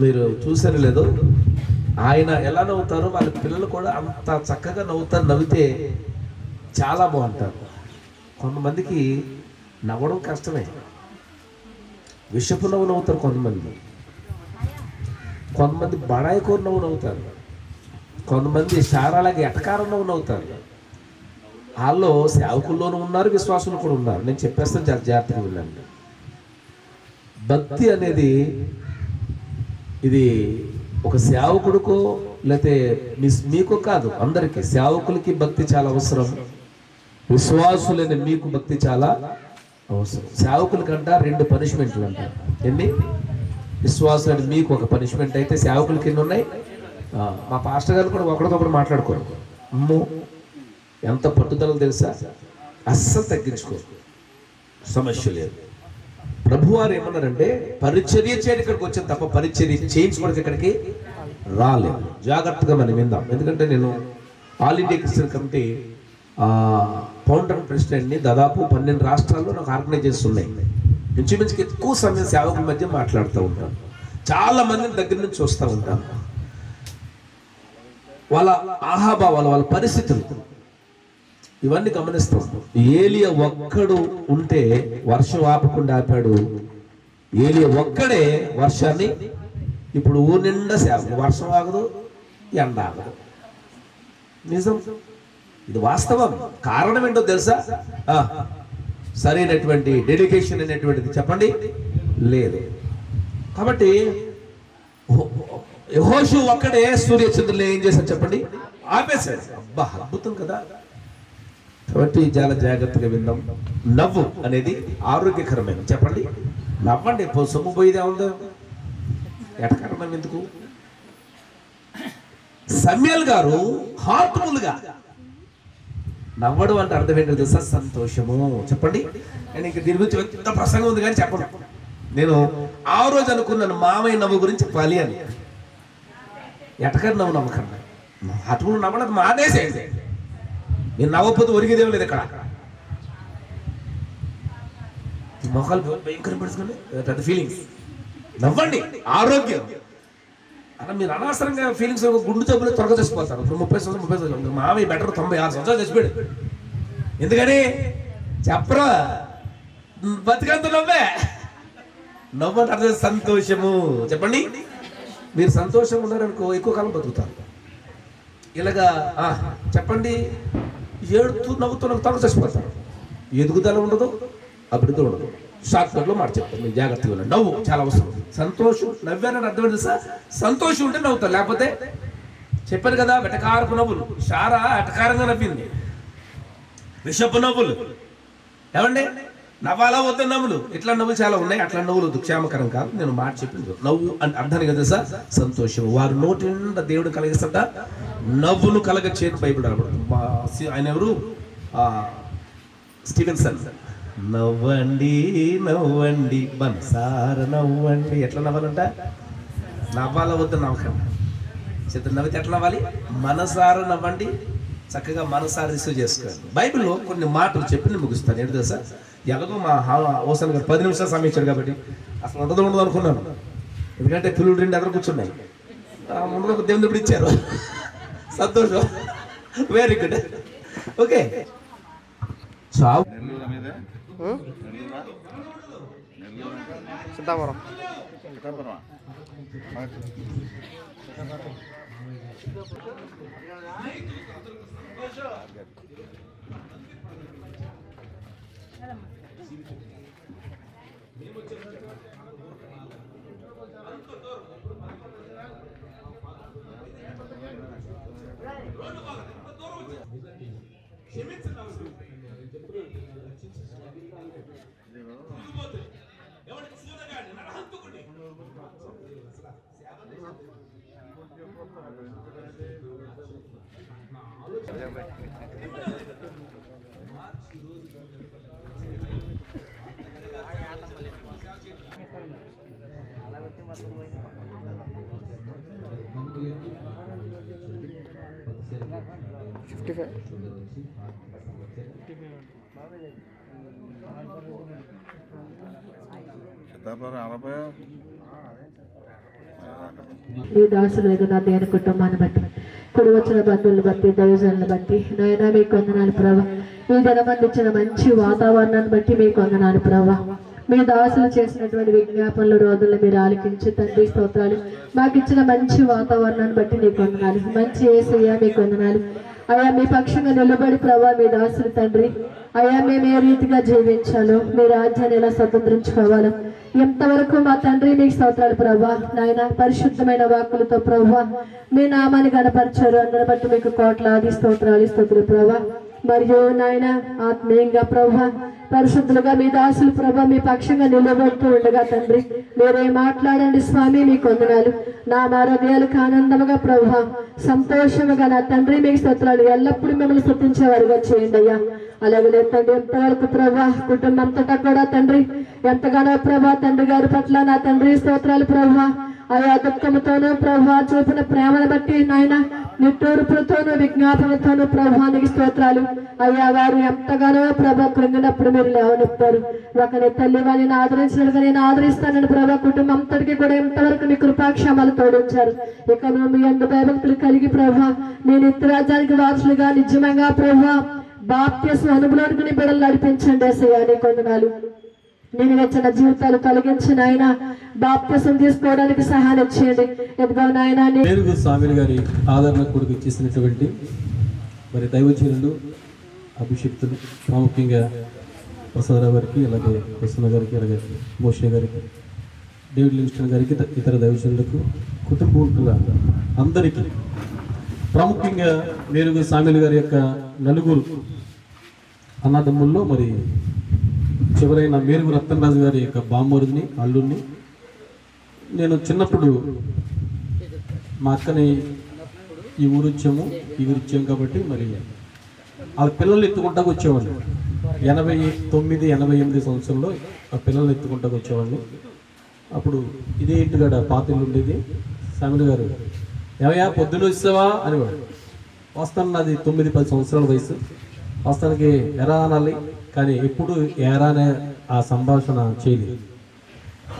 మీరు చూసారు లేదో, ఆయన ఎలా నవ్వుతారో వాళ్ళ పిల్లలు కూడా అంత చక్కగా నవ్వుతారు. నవ్వితే చాలా బాగుంటారు. కొంతమందికి నవ్వడం కష్టమే. విషపు నవ్వు నవ్వుతారు కొంతమంది బడాయి కూర నవ్వు నవ్వుతారు, కొంతమంది శారాలకి ఎటకారం నవ్వు నవ్వుతారు. వాళ్ళు సేవకుల్లోనూ ఉన్నారు, విశ్వాసులు కూడా ఉన్నారు. నేను చెప్పేస్తాను, చాలా జాగ్రత్తగా వెళ్ళండి. భక్తి అనేది ఇది ఒక సేవకుడికో లేకపోతే మీకు కాదు, అందరికీ. సేవకులకి భక్తి చాలా అవసరం, విశ్వాసులైన మీకు భక్తి చాలా అవసరం. సేవకులకంట 2 పనిష్మెంట్లు అంటారు. ఎన్ని? విశ్వాసులని మీకు ఒక పనిష్మెంట్ అయితే సేవకులకి ఎన్ని ఉన్నాయి? మా పాస్టర్ గారు కూడా ఒకరితో మాట్లాడుకోరు. అమ్మో ఎంత పట్టుదల తెలుసా, అస్సలు తగ్గించుకోరు, సమస్య లేదు. ప్రభువారు ఏమన్నారంటే పరిచర్య చేయడానికి ఇక్కడికి వచ్చాను తప్ప పరిచర్య చేయించుకోవడానికి ఇక్కడికి రాలేదు. జాగ్రత్తగా మనం విందాం. ఎందుకంటే నేను all India Christian committee founder ప్రెసిడెంట్ని. దాదాపు 12 రాష్ట్రాల్లో నాకు ఆర్గనైజేషన్ ఉన్నాయి. ఇంచుమించుకి ఎక్కువ సమయం సేవకుల మధ్య మాట్లాడుతూ ఉంటాను. చాలా మందిని దగ్గర నుంచి చూస్తూ ఉంటాను. వాళ్ళ ఆహాభావాలు, వాళ్ళ పరిస్థితులు ఇవన్నీ గమనిస్తాం. ఏలియా ఒక్కడు ఉంటే వర్షం ఆపకుండా ఆపాడు. ఏలియా ఒక్కడే వర్షాన్ని, ఇప్పుడు ఊరు నిండా సేవ, వర్షం ఆగదు, ఎండ ఆగదు. నిజం, ఇది వాస్తవం. కారణం ఏంటో తెలుసా? సరైనటువంటి డెడికేషన్ అనేటువంటిది చెప్పండి లేదు. కాబట్టి యెహోషువ ఒక్కడే సూర్యచంద్రులు ఏం చేశారు చెప్పండి? ఆపేశాడు. అబ్బా, అద్భుతం కదా. కాబట్టి చాలా జాగ్రత్తగా విందాం. నవ్వు అనేది ఆరోగ్యకరమైన, చెప్పండి. నవ్వండి, సొమ్ము పోయిదే ఉందో, ఎటకారణం ఎందుకు? సమూయేలు గారు హార్ట్ఫుల్గా నవ్వడం అంటే అర్థం ఏంటో తెలుసా? సంతోషము. చెప్పండి. నేను ఇంక దీని గురించి ఎంత ప్రసంగం ఉంది కానీ చెప్పను. నేను ఆ రోజు అనుకున్నాను మామయ్య నవ్వు గురించి చెప్పాలి అని. ఎటకరి నవ్వు నవ్వకండి, అటుకులు నవ్వడం మానేసేయండి. నేను నవ్వకపోతే ఒరిగేదేం లేదు ఇక్కడ. మొక్కలు భయంకరం పెడుచుకోండి, పెద్ద ఫీలింగ్స్. నవ్వండి, ఆరోగ్యం. అలా మీరు అనవసరంగా ఫీలింగ్స్ గుండు జబ్బులు త్వరగా చచ్చిపోతారు. ఇప్పుడు 30 సంవత్సరాలు మామయ్య బెటర్ 96 సంవత్సరాలు చచ్చిపోయాడు. ఎందుకని చెప్పరా? బతికంత నవ్వే. నవ్వంటే అర్థం సంతోషము. చెప్పండి. మీరు సంతోషంగా ఉన్నారనుకో ఎక్కువ కాలం బతుకుతారు. ఇలాగా చెప్పండి, ఏడుతూ నవ్వుతూ త్వరగా చచ్చిపోతారు. ఎదుగుదల ఉండదు, అభివృద్ధి ఉండదు. షార్ట్ కట్లో మాట చెప్తాను, మీరు జాగ్రత్తగా వెళ్ళండి. నవ్వు చాలా అవసరం. సంతోషం నవ్వారని అర్థం తెలుసా? సంతోషం ఉంటే నవ్వుతారు, లేకపోతే చెప్పాను కదా వెటకారపు నవ్వులు. షారా వెటకారంగా నవ్వింది, విషపు నవ్వులు. ఏమండి నవ్వాలా వద్ద నవ్వులు? ఇట్లా నవ్వులు చాలా ఉన్నాయి. అట్లా నవ్వులు వద్దు, క్షేమకరం కాదు. నేను మాట చెప్పింది నవ్వు అంటే అర్థానికి కదా తెలుసా? సంతోషం. వారు నోటి నిండా దేవుడు కలిగిస్తాడ నవ్వును కలగ చేతి బైబిల్ అనబడుతుంది. ఆయన ఎవరు? స్టీవెన్సన్. నవ్వండి నవ్వండి మనసార నవ్వండి. ఎట్లా నవ్వాలంట? నవ్వాలా వద్ద నవ్వకండి. చేత నవ్వితే ఎట్లా నవ్వాలి? మనసార నవ్వండి, చక్కగా మనసార రిసీవ్ చేసుకోండి. బైబిల్లో కొన్ని మాటలు చెప్పి నేను ముగిస్తాను. ఏంటి తెలుసా? ఎలాగో మా హోసన్ గారు 10 నిమిషాలు సమయం ఇచ్చాడు కాబట్టి అసలు ఉండదు అనుకున్నాను. ఎందుకంటే పిల్లలు 2 ఎదురు కూర్చున్నాయి. ముందుగా ఒక దేవుని ఇప్పుడు ఇచ్చారు. సంతోషం, వెరీ గుడ్. ఓకే, చావు సిద్ధాపురం. ఈ దాసులు నా దేని కుటుంబాన్ని బట్టి, కుడి వచ్చిన బంధువులను బట్టి, దైవజనులను బట్టి నాయన మీకు వందనాలు ప్రభా. ఈ దినమందించిన మంచి వాతావరణాన్ని బట్టి మీకు వందనాలు ప్రభా. మీ దాసులు చేసినటువంటి విజ్ఞాపనలు రోజుల్లో మీరు ఆలకించి తండ్రి స్తోత్రాలు. మాకు ఇచ్చిన మంచి వాతావరణాన్ని బట్టి నీకు వందనాలు. మంచి యేసయ్యా మీకు వందనాలు. అయ్యా మీ పక్షంగా నిలబడి ప్రభా మీ దాసులు తండ్రి అయ్యా మేము ఏ రీతిగా జీవించాలో, మీ రాజ్యాన్ని ఎలా స్వతంత్రించుకోవాలో ఎంతవరకు మా తండ్రి మీకు స్తోత్రాలు ప్రభా. నాయన పరిశుద్ధమైన వాక్కులతో ప్రభా మీ నామాన్ని గణపరిచారు. అందరి బట్టి మీకు కోట్లాది స్తోత్రాలు ప్రభా. మరియు నాయన ఆత్మీయంగా ప్రభా పరిశుద్ధులుగా మీ దాసులు ప్రభా మీ పక్షంగా నిలబడుతూ ఉండగా తండ్రి మీరే మాట్లాడండి స్వామి, మీకు వందనాలు. నా మా హృదయాలకు ఆనందముగా ప్రభా సంతోషముగా నా తండ్రి మీకు స్తోత్రాలు. ఎల్లప్పుడూ మిమ్మల్ని స్తుతించేవారుగా చేయండి అయ్యా. అలాగే తండ్రి ఎంతవరకు ప్రభా కుటుంబం అంతటా కూడా తండ్రి ఎంతగానో ప్రభా తండ్రి గారి పట్ల నా తండ్రి స్తోత్రాలు ప్రభా. ఆయా దుఃఖముతోనూ ప్రభా చూపిన ప్రేమను బట్టి నాయన నిట్టూర్పులతోనూ విజ్ఞాపనతోనూ ప్రభానికి స్తోత్రాలు. అయ్యా వారు ఎంతగానో ప్రభా కృంగినప్పుడు మీరు లేవనెత్తారు. ఒకరి తల్లి వారిని ఆదరించినట్టుగా నేను ఆదరిస్తానని ప్రభా కుటుంబం అంతటికి కూడా ఎంతవరకు మీ కృపాక్షేమాలు తోడించారు. ఇక మీ అందు భయభక్తులు కలిగి ప్రభా మీ నిత్యరాజ్యానికి వారసులుగా నిజంగా ప్రభా బాప్త్యస్మ అనుభవానికి బిడ్డలు నడిపించండి యేసయ్యా నీకు వందనాలు. నేను వచ్చిన జీవితాలు తొలగించిన ఆయన బాప్త్యసం తీసుకోవడానికి సహాయం చేయండి. ఎందుకో నాయన మేరుగు స్వామి గారి ఆదరణ కొడుకు చేసినటువంటి మరి దైవజనులు అభిషిక్తులు ప్రాముఖ్యంగా ప్రసాదరావు గారికి, అలాగే ప్రసన్న గారికి, అలాగే మోషే గారికి, డేవిడ్ లివింగ్స్టన్ గారికి, ఇతర దైవజనులకు, కుటుంబీకుల అందరికీ, ప్రాముఖ్యంగా మేరుగు స్వామి గారి యొక్క నలుగురు అన్నదమ్ముల్లో మరి చివరైన మేరుగు రతన్రాజు గారి యొక్క బామ్మరుదిని, అల్లుడిని నేను చిన్నప్పుడు మా అక్కని ఈ ఊరు వచ్చాము కాబట్టి మరి వాళ్ళ పిల్లల్ని ఎత్తుకుంటాకు వచ్చేవాడిని. 89, 88 సంవత్సరంలో ఆ పిల్లల్ని ఎత్తుకుంటాకు వచ్చేవాడిని. అప్పుడు ఇదే ఇంటికాడ పాత ఇల్లు ఉండేది. సామిల్ గారు ఏమయ్యా పొద్దున్న వచ్చావా అనేవాడు. వస్తాను, నాది 9-10 సంవత్సరాల వయసు. వస్తానికి ఎరా అనాలి, కానీ ఎప్పుడు ఎరా అనే ఆ సంభాషణ చేయలేదు.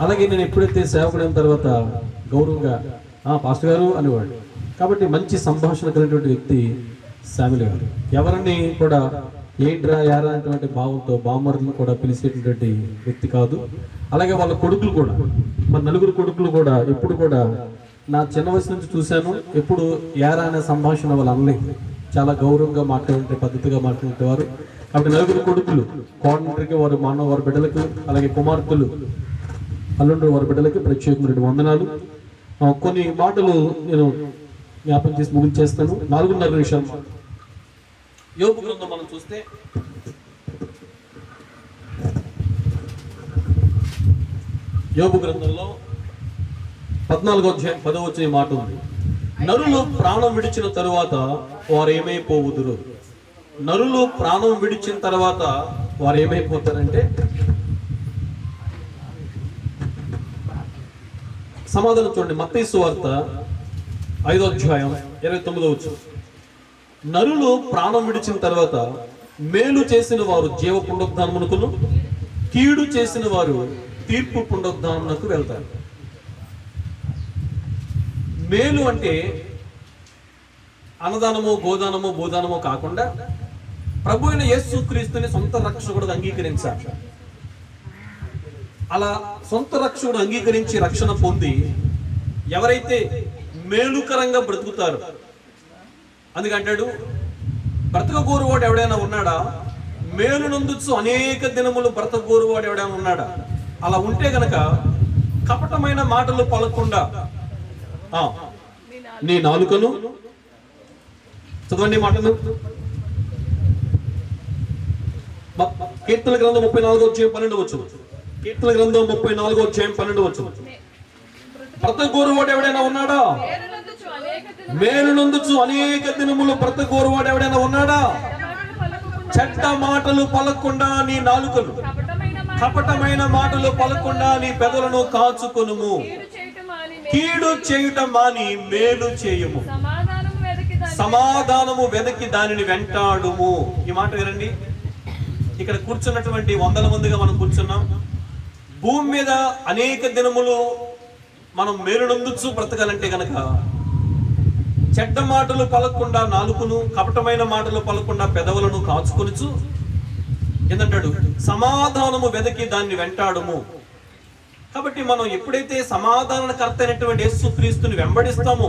అలాగే నేను ఎప్పుడైతే సేవకుడైన తర్వాత గౌరవంగా పాస్టర్ గారు అనేవాడు. కాబట్టి మంచి సంభాషణ కలిగినటువంటి వ్యక్తి సామిల్ గారు. ఎవరిని కూడా ఏంట్రా యారా అనేటువంటి భావంతో బామ్మర్లను కూడా పిలిచేటటువంటి వ్యక్తి కాదు. అలాగే వాళ్ళ కొడుకులు కూడా, మన నలుగురు కొడుకులు కూడా ఎప్పుడు కూడా నా చిన్న వయసు నుంచి చూశాను, ఎప్పుడు యారా అనే సంభాషణ వాళ్ళు అనలేదు. చాలా గౌరవంగా మాట్లాడే పద్ధతిగా మాట్లాడేవారు. కాబట్టి నలుగురు కొడుకులు కోఆర్డినేటర్కి వారి వారి బిడ్డలకు, అలాగే కుమార్తెలు అల్లుండ్రు వారి బిడ్డలకి ప్రత్యేకమైన వందనాలు. కొన్ని మాటలు నేను జ్ఞాపకం చేసి ముగించేస్తాను. 4.5 నిమిషాలు. యోబు గ్రంథం మనం చూస్తే యోబు గ్రంథంలో 14వ అధ్యాయం 10వ వచనం మాట ఉంది. నరులు ప్రాణం విడిచిన తరువాత వారు ఏమైపోవుదురు? నరులు ప్రాణం విడిచిన తర్వాత వారు ఏమైపోతారంటే, సమాధానం చూడండి. మత్తయి సువార్త 5వ అధ్యాయం 29వ వచనం. నరులు ప్రాణం విడిచిన తర్వాత మేలు చేసిన వారు జీవ పునరుద్ధానమునకును, కీడు చేసిన వారు తీర్పు పునరుద్ధానమునకు వెళ్తారు. మేలు అంటే అన్నదానము, గోదానము, భూదానము కాకుండా ప్రభు అయిన యేసుక్రీస్తుని సొంత రక్షకుడుగా అంగీకరించాలి. అలా సొంత రక్షకుడు అంగీకరించి రక్షణ పొంది ఎవరైతే మేలుకరంగా బ్రతుకుతారు, అందుకంటాడు బ్రతకగోరువాడు ఎవడైనా ఉన్నాడా? మేలు నందుచు అనేక దినములు బ్రతకగోరువాడు ఎవడైనా ఉన్నాడా? అలా ఉంటే గనక కపటమైన మాటలు పలకుండా నీ నాలుకను, చదవండి మాటలు, కీర్తన గ్రంథం 34వ అధ్యాయం 12వ వచనం. కీర్తన గ్రంథం 34వ అధ్యాయం 12వ వచనం. బ్రతకగోరువాడు ఎవడైనా ఉన్నాడా? మేలు నందుచు అనేక దినములు బ్రతకగోరువాడు ఎవడైనా ఉన్నాడా? చెడ్డ మాటలు పలకుండా నీ నాలుకను, కపటమైన మాటలు పలకుండా నీ పెదవులను కాచుకొనుము. కీడు చేయటం మాని మేలు చేయము, సమాధానము వెదకి దానిని వెంటాడుము. ఈ మాట వినండి. ఇక్కడ కూర్చున్నటువంటి వందల మందిగా మనం కూర్చున్నాం. భూమి మీద అనేక దినములు మనం మేలు నందుచు బ్రతకాలంటే గనక చెడ్డ మాటలు పలకుండా నాలుకను, కపటమైన మాటలు పలకుండా పెదవులను కాచుకొనుచు ఏంటంటాడు, సమాధానము వెదకి దాన్ని వెంటాడుము. కాబట్టి మనం ఎప్పుడైతే సమాధానకర్త అయినటువంటి యేసుక్రీస్తుని వెంబడిస్తామో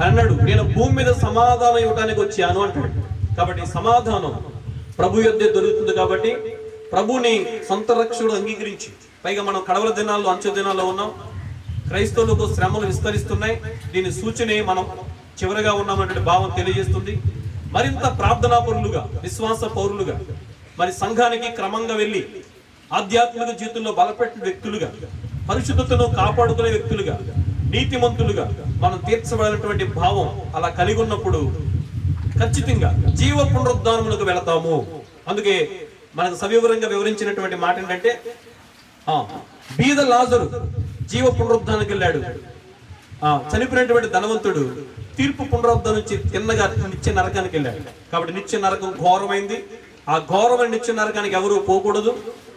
అన్నాడు, నేను భూమి మీద సమాధానం ఇవ్వడానికి వచ్చాను అంటాడు. కాబట్టి సమాధానం ప్రభు యొద్దే దొరుకుతుంది. కాబట్టి ప్రభుని సొంత రక్షకుడు అంగీకరించి, పైగా మనం కడవల దినాల్లో, అంచె దినాల్లో ఉన్నాం. క్రైస్తవులకు శ్రమలు విస్తరిస్తున్నాయి. దీని సూచనే మనం చివరిగా ఉన్నామనే భావం తెలియజేస్తుంది. మరింత ప్రార్థనా పరులుగా, విశ్వాస పౌరులుగా, మరి సంఘానికి క్రమంగా వెళ్ళి ఆధ్యాత్మిక జీవితంలో బలపెట్టిన వ్యక్తులుగా, పరిశుద్ధతను కాపాడుకునే వ్యక్తులుగా, నీతిమంతులుగా మనం తీర్చబడినటువంటి భావం అలా కలిగి ఉన్నప్పుడు ఖచ్చితంగా జీవ పునరుద్ధానములకు వెళతాము. అందుకే మనకు సవివరంగా వివరించినటువంటి మాట ఏంటంటే, బీద లాజరు జీవ పునరుద్ధానికి వెళ్ళాడు. చనిపోయినటువంటి ధనవంతుడు తీర్పు పునరుద్ధానం నుంచి తిన్నగా నిత్య నరకానికి వెళ్ళాడు. కాబట్టి నిత్య నరకం ఘోరమైంది. ఆ ఘోరమైన నిత్య నరకానికి ఎవరు పోకూడదు.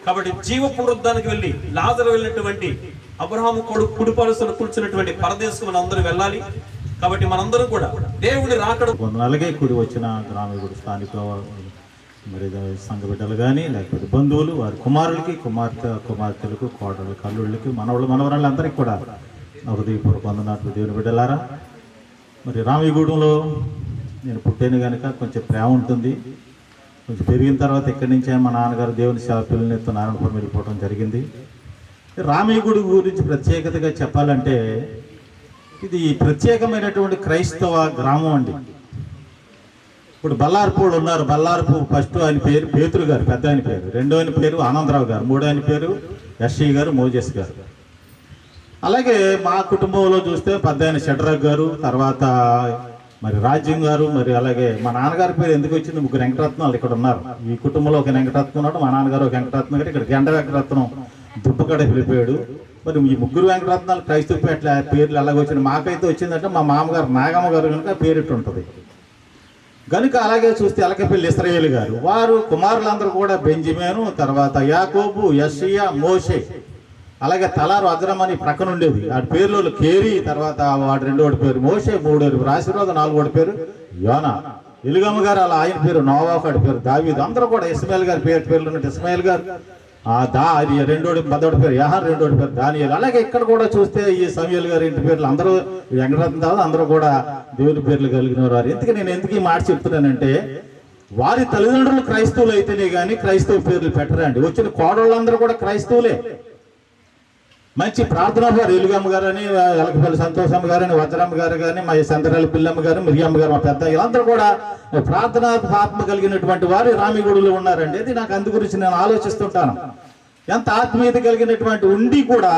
కాబట్టి జీవ పునరుద్ధానికి వెళ్ళి లాజరు వెళ్ళినటువంటి అబ్రహాము కొడుకు కుడిపాలుస్తున్న కూర్చున్నటువంటి పరదేశం మనం అందరూ వెళ్ళాలి. కాబట్టి మనందరం కూడా దేవుని రాకడ అలాగే కూడి వచ్చిన గ్రామీణ స్థానిక మరి సంఘ బిడ్డలు కానీ, లేకపోతే బంధువులు, వారి కుమారులకి, కుమార్తెలకు, కోడళ్ళకి, అల్లుళ్ళకి, మనవరాళ్ళందరికీ కూడా హృదయపూర్వక వందనాలు. దేవుని బిడ్డలారా, మరి రామయ్యగూడెంలో నేను పుట్టాను కనుక కొంచెం ప్రేమ ఉంటుంది. కొంచెం పెరిగిన తర్వాత ఇక్కడి నుంచే మా నాన్నగారు దేవుని సేవ పిల్లలతో నారాయణపురం వెళ్ళిపోవడం జరిగింది. రామయ్యగూడెం గురించి ప్రత్యేకతగా చెప్పాలంటే, ఇది ప్రత్యేకమైనటువంటి క్రైస్తవ గ్రామం అండి. ఇప్పుడు బల్లార్పూడు ఉన్నారు. బల్లార్పు ఫస్ట్ ఆయన పేరు పేతురు గారు, పెద్ద ఆయన పేరు. రెండో ఆయన పేరు ఆనందరావు గారు. మూడో ఆయన పేరు ఎస్ఐ గారు, మోజెస్ గారు. అలాగే మా కుటుంబంలో చూస్తే పెద్ద ఆయన షడ్రక్ గారు, తర్వాత మరి రాజ్యం గారు, మరి అలాగే మా నాన్నగారి పేరు ఎందుకు వచ్చింది, ముగ్గురు వెంకటరత్నాలు ఇక్కడ ఉన్నారు. ఈ కుటుంబంలో ఒక వెంకటరత్నం ఉన్నాడు, మా నాన్నగారు ఒక వెంకటరత్నం గారు, ఇక్కడ గంట వెంకటరత్నం దుబ్బకడ వెళ్ళిపోయాడు. మరి ఈ ముగ్గురు వెంకటరత్నాలు క్రైస్తవ పేర్లు ఎలాగొచ్చింది, మాకైతే వచ్చిందంటే మా మామగారు నాగమ్మ గారు కనుక పేరిట్టు ఉంటుంది కనుక. అలాగే చూస్తే అలకపల్లి ఇశ్రాయేలు గారు, వారు కుమారులందరూ కూడా బెంజమిను, తర్వాత యాకోబు, యెషయా, మోషే. అలాగే తలారు అజ్రమని ప్రక్కన ఉండేది, వాడి పేర్లు కేరీ, తర్వాత వాడి రెండోడి పేరు మోషే, మూడోడి పేరు ఆశీర్వాదం, నాలుగోడి పేరు యోనా. ఎలుగమ్మ గారు అలా ఆయన పేరు నోవాహు, వాడి పేరు దావీదు. అందరూ కూడా ఇస్మాయిల్ గారి పేర్లు ఉన్నట్టు ఇస్మాయిల్ గారు, రెండోడి పదోడి పేరు యాహార్, రెండోడి పేరు దానియేలు. అలాగే ఇక్కడ కూడా చూస్తే ఈ సమూయేలు గారి ఇంటి పేర్లు అందరూ వెంకటరత్న తర్వాత అందరూ కూడా దేవుని పేర్లు కలిగిన వారు. నేను ఎందుకు ఈ మాట చెప్తున్నానంటే, వారి తల్లిదండ్రులు క్రైస్తవులు అయితేనే కానీ క్రైస్తవ పేర్లు పెట్టరండి. వచ్చిన కోడళ్ళందరూ కూడా క్రైస్తవులే. మంచి ప్రార్థన వారు ఎలుగమ్మ గారు అని, ఎలకపల్లి సంతోషమ్మ గారని, వజ్రమ్మ గారు కానీ, మా సంతరాల పిల్లమ్మ గారు, మిరియమ్మ గారు, మా పెద్ద వీళ్ళందరూ కూడా ప్రార్థనా ఆత్మ కలిగినటువంటి వారు రామిగూడులో ఉన్నారండి. అది నాకు అందు గురించి నేను ఆలోచిస్తుంటాను. ఎంత ఆత్మీయత కలిగినటువంటి ఉండి కూడా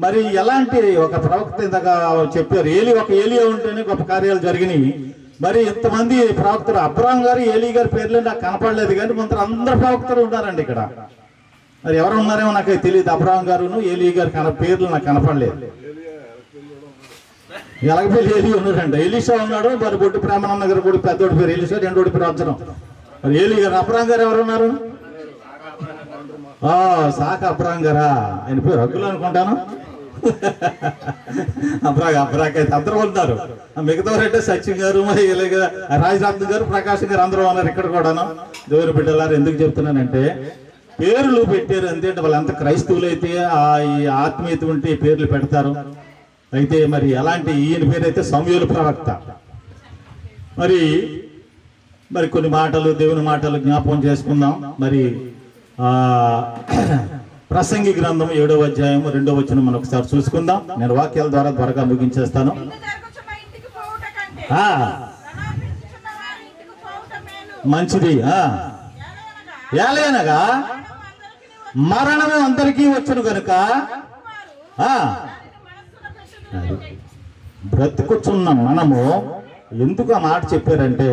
మరి ఎలాంటి ఒక ప్రవక్త ఇంతగా చెప్పారు, ఒక ఏలియా ఉంటేనే గొప్ప కార్యాలు జరిగినాయి. మరి ఇంతమంది ప్రవక్తలు, అబ్రాహం గారు ఏలీ గారి పేర్లు నాకు కనపడలేదు, కానీ కొంత అందరు ప్రవక్తలు ఉన్నారండి ఇక్కడ. మరి ఎవరు ఉన్నారేమో నాకైతే తెలియదు. అబ్రాహం గారును ఏలీ గారు పేర్లు నాకు కనపడలేదు. ఎలగపల్లి ఏలీ ఉన్నాడండి, ఎలీషా ఉన్నాడు, మరి బొడ్డు ప్రేమానంద గారు కూడా పెద్దోడి పేరు ఎలీషా, రెండోడి పేరు అర్జునం. మరి ఏలీ గారు, అబ్రాహం గారు ఎవరు ఉన్నారు? సాక అబ్రాహం గారా, ఆయన పేరు హక్కులు అనుకుంటాను. అబ్రాక్ అయితే అందరూ ఉన్నారు. మిగతా అంటే సచిన్ గారు, మరి ఇలాగ రాజరత్న గారు, ప్రకాశం గారు అందరూ ఉన్నారు ఇక్కడ కూడాను. దేవుని బిడ్డలారు ఎందుకు చెప్తున్నానంటే, పేర్లు పెట్టారు అంతే. వాళ్ళు ఎంత క్రైస్తవులు అయితే ఈ ఆత్మీయత ఉంటే పేర్లు పెడతారు. అయితే మరి అలాంటి ఈయన పేరు అయితే సమూయేలు ప్రవక్త. మరి కొన్ని మాటలు, దేవుని మాటలు జ్ఞాపకం చేసుకుందాం. మరి ప్రసంగి గ్రంథం 7వ అధ్యాయం 2వ వచనం మనం ఒకసారి చూసుకుందాం. నేను వాక్యాల ద్వారా త్వరగా ముగించేస్తాను. మంచిది. ఏలయనగా మరణము అందరికీ వచ్చును గనుక బ్రతుకుచున్న మనము, ఎందుకు ఆ మాట చెప్పారంటే,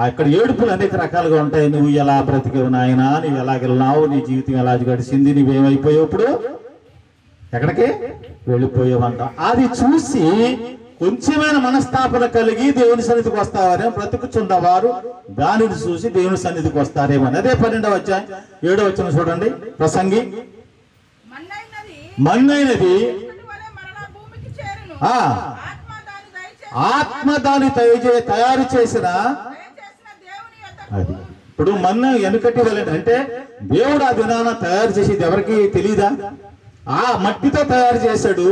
అక్కడ ఏడుపులు అనేక రకాలుగా ఉంటాయి. నువ్వు ఎలా బ్రతికేవు నాయనా, నువ్వు ఎలా వెళ్ళినావు, నీ జీవితం ఎలా గడిచింది, నువ్వేమైపోయావు, ఇప్పుడు ఎక్కడికి వెళ్ళిపోయావంట. అది చూసి కొంచెమైన మనస్తాపన కలిగి దేవుని సన్నిధికి వస్తావని బ్రతుకుచున్నవారు దానిని చూసి దేవుని సన్నిధికి వస్తారేమని. అదే 12వ అధ్యాయం 7వ వచనం చూడండి. ప్రసంగి, మన్నైనది ఆత్మ దాని తయారు చేసిన అది. ఇప్పుడు మన్ను వెనుకటి వెళ్ళండి అంటే, దేవుడు ఆ దినాన తయారు చేసేది ఎవరికి తెలియదా? ఆ మట్టితో తయారు చేశాడు.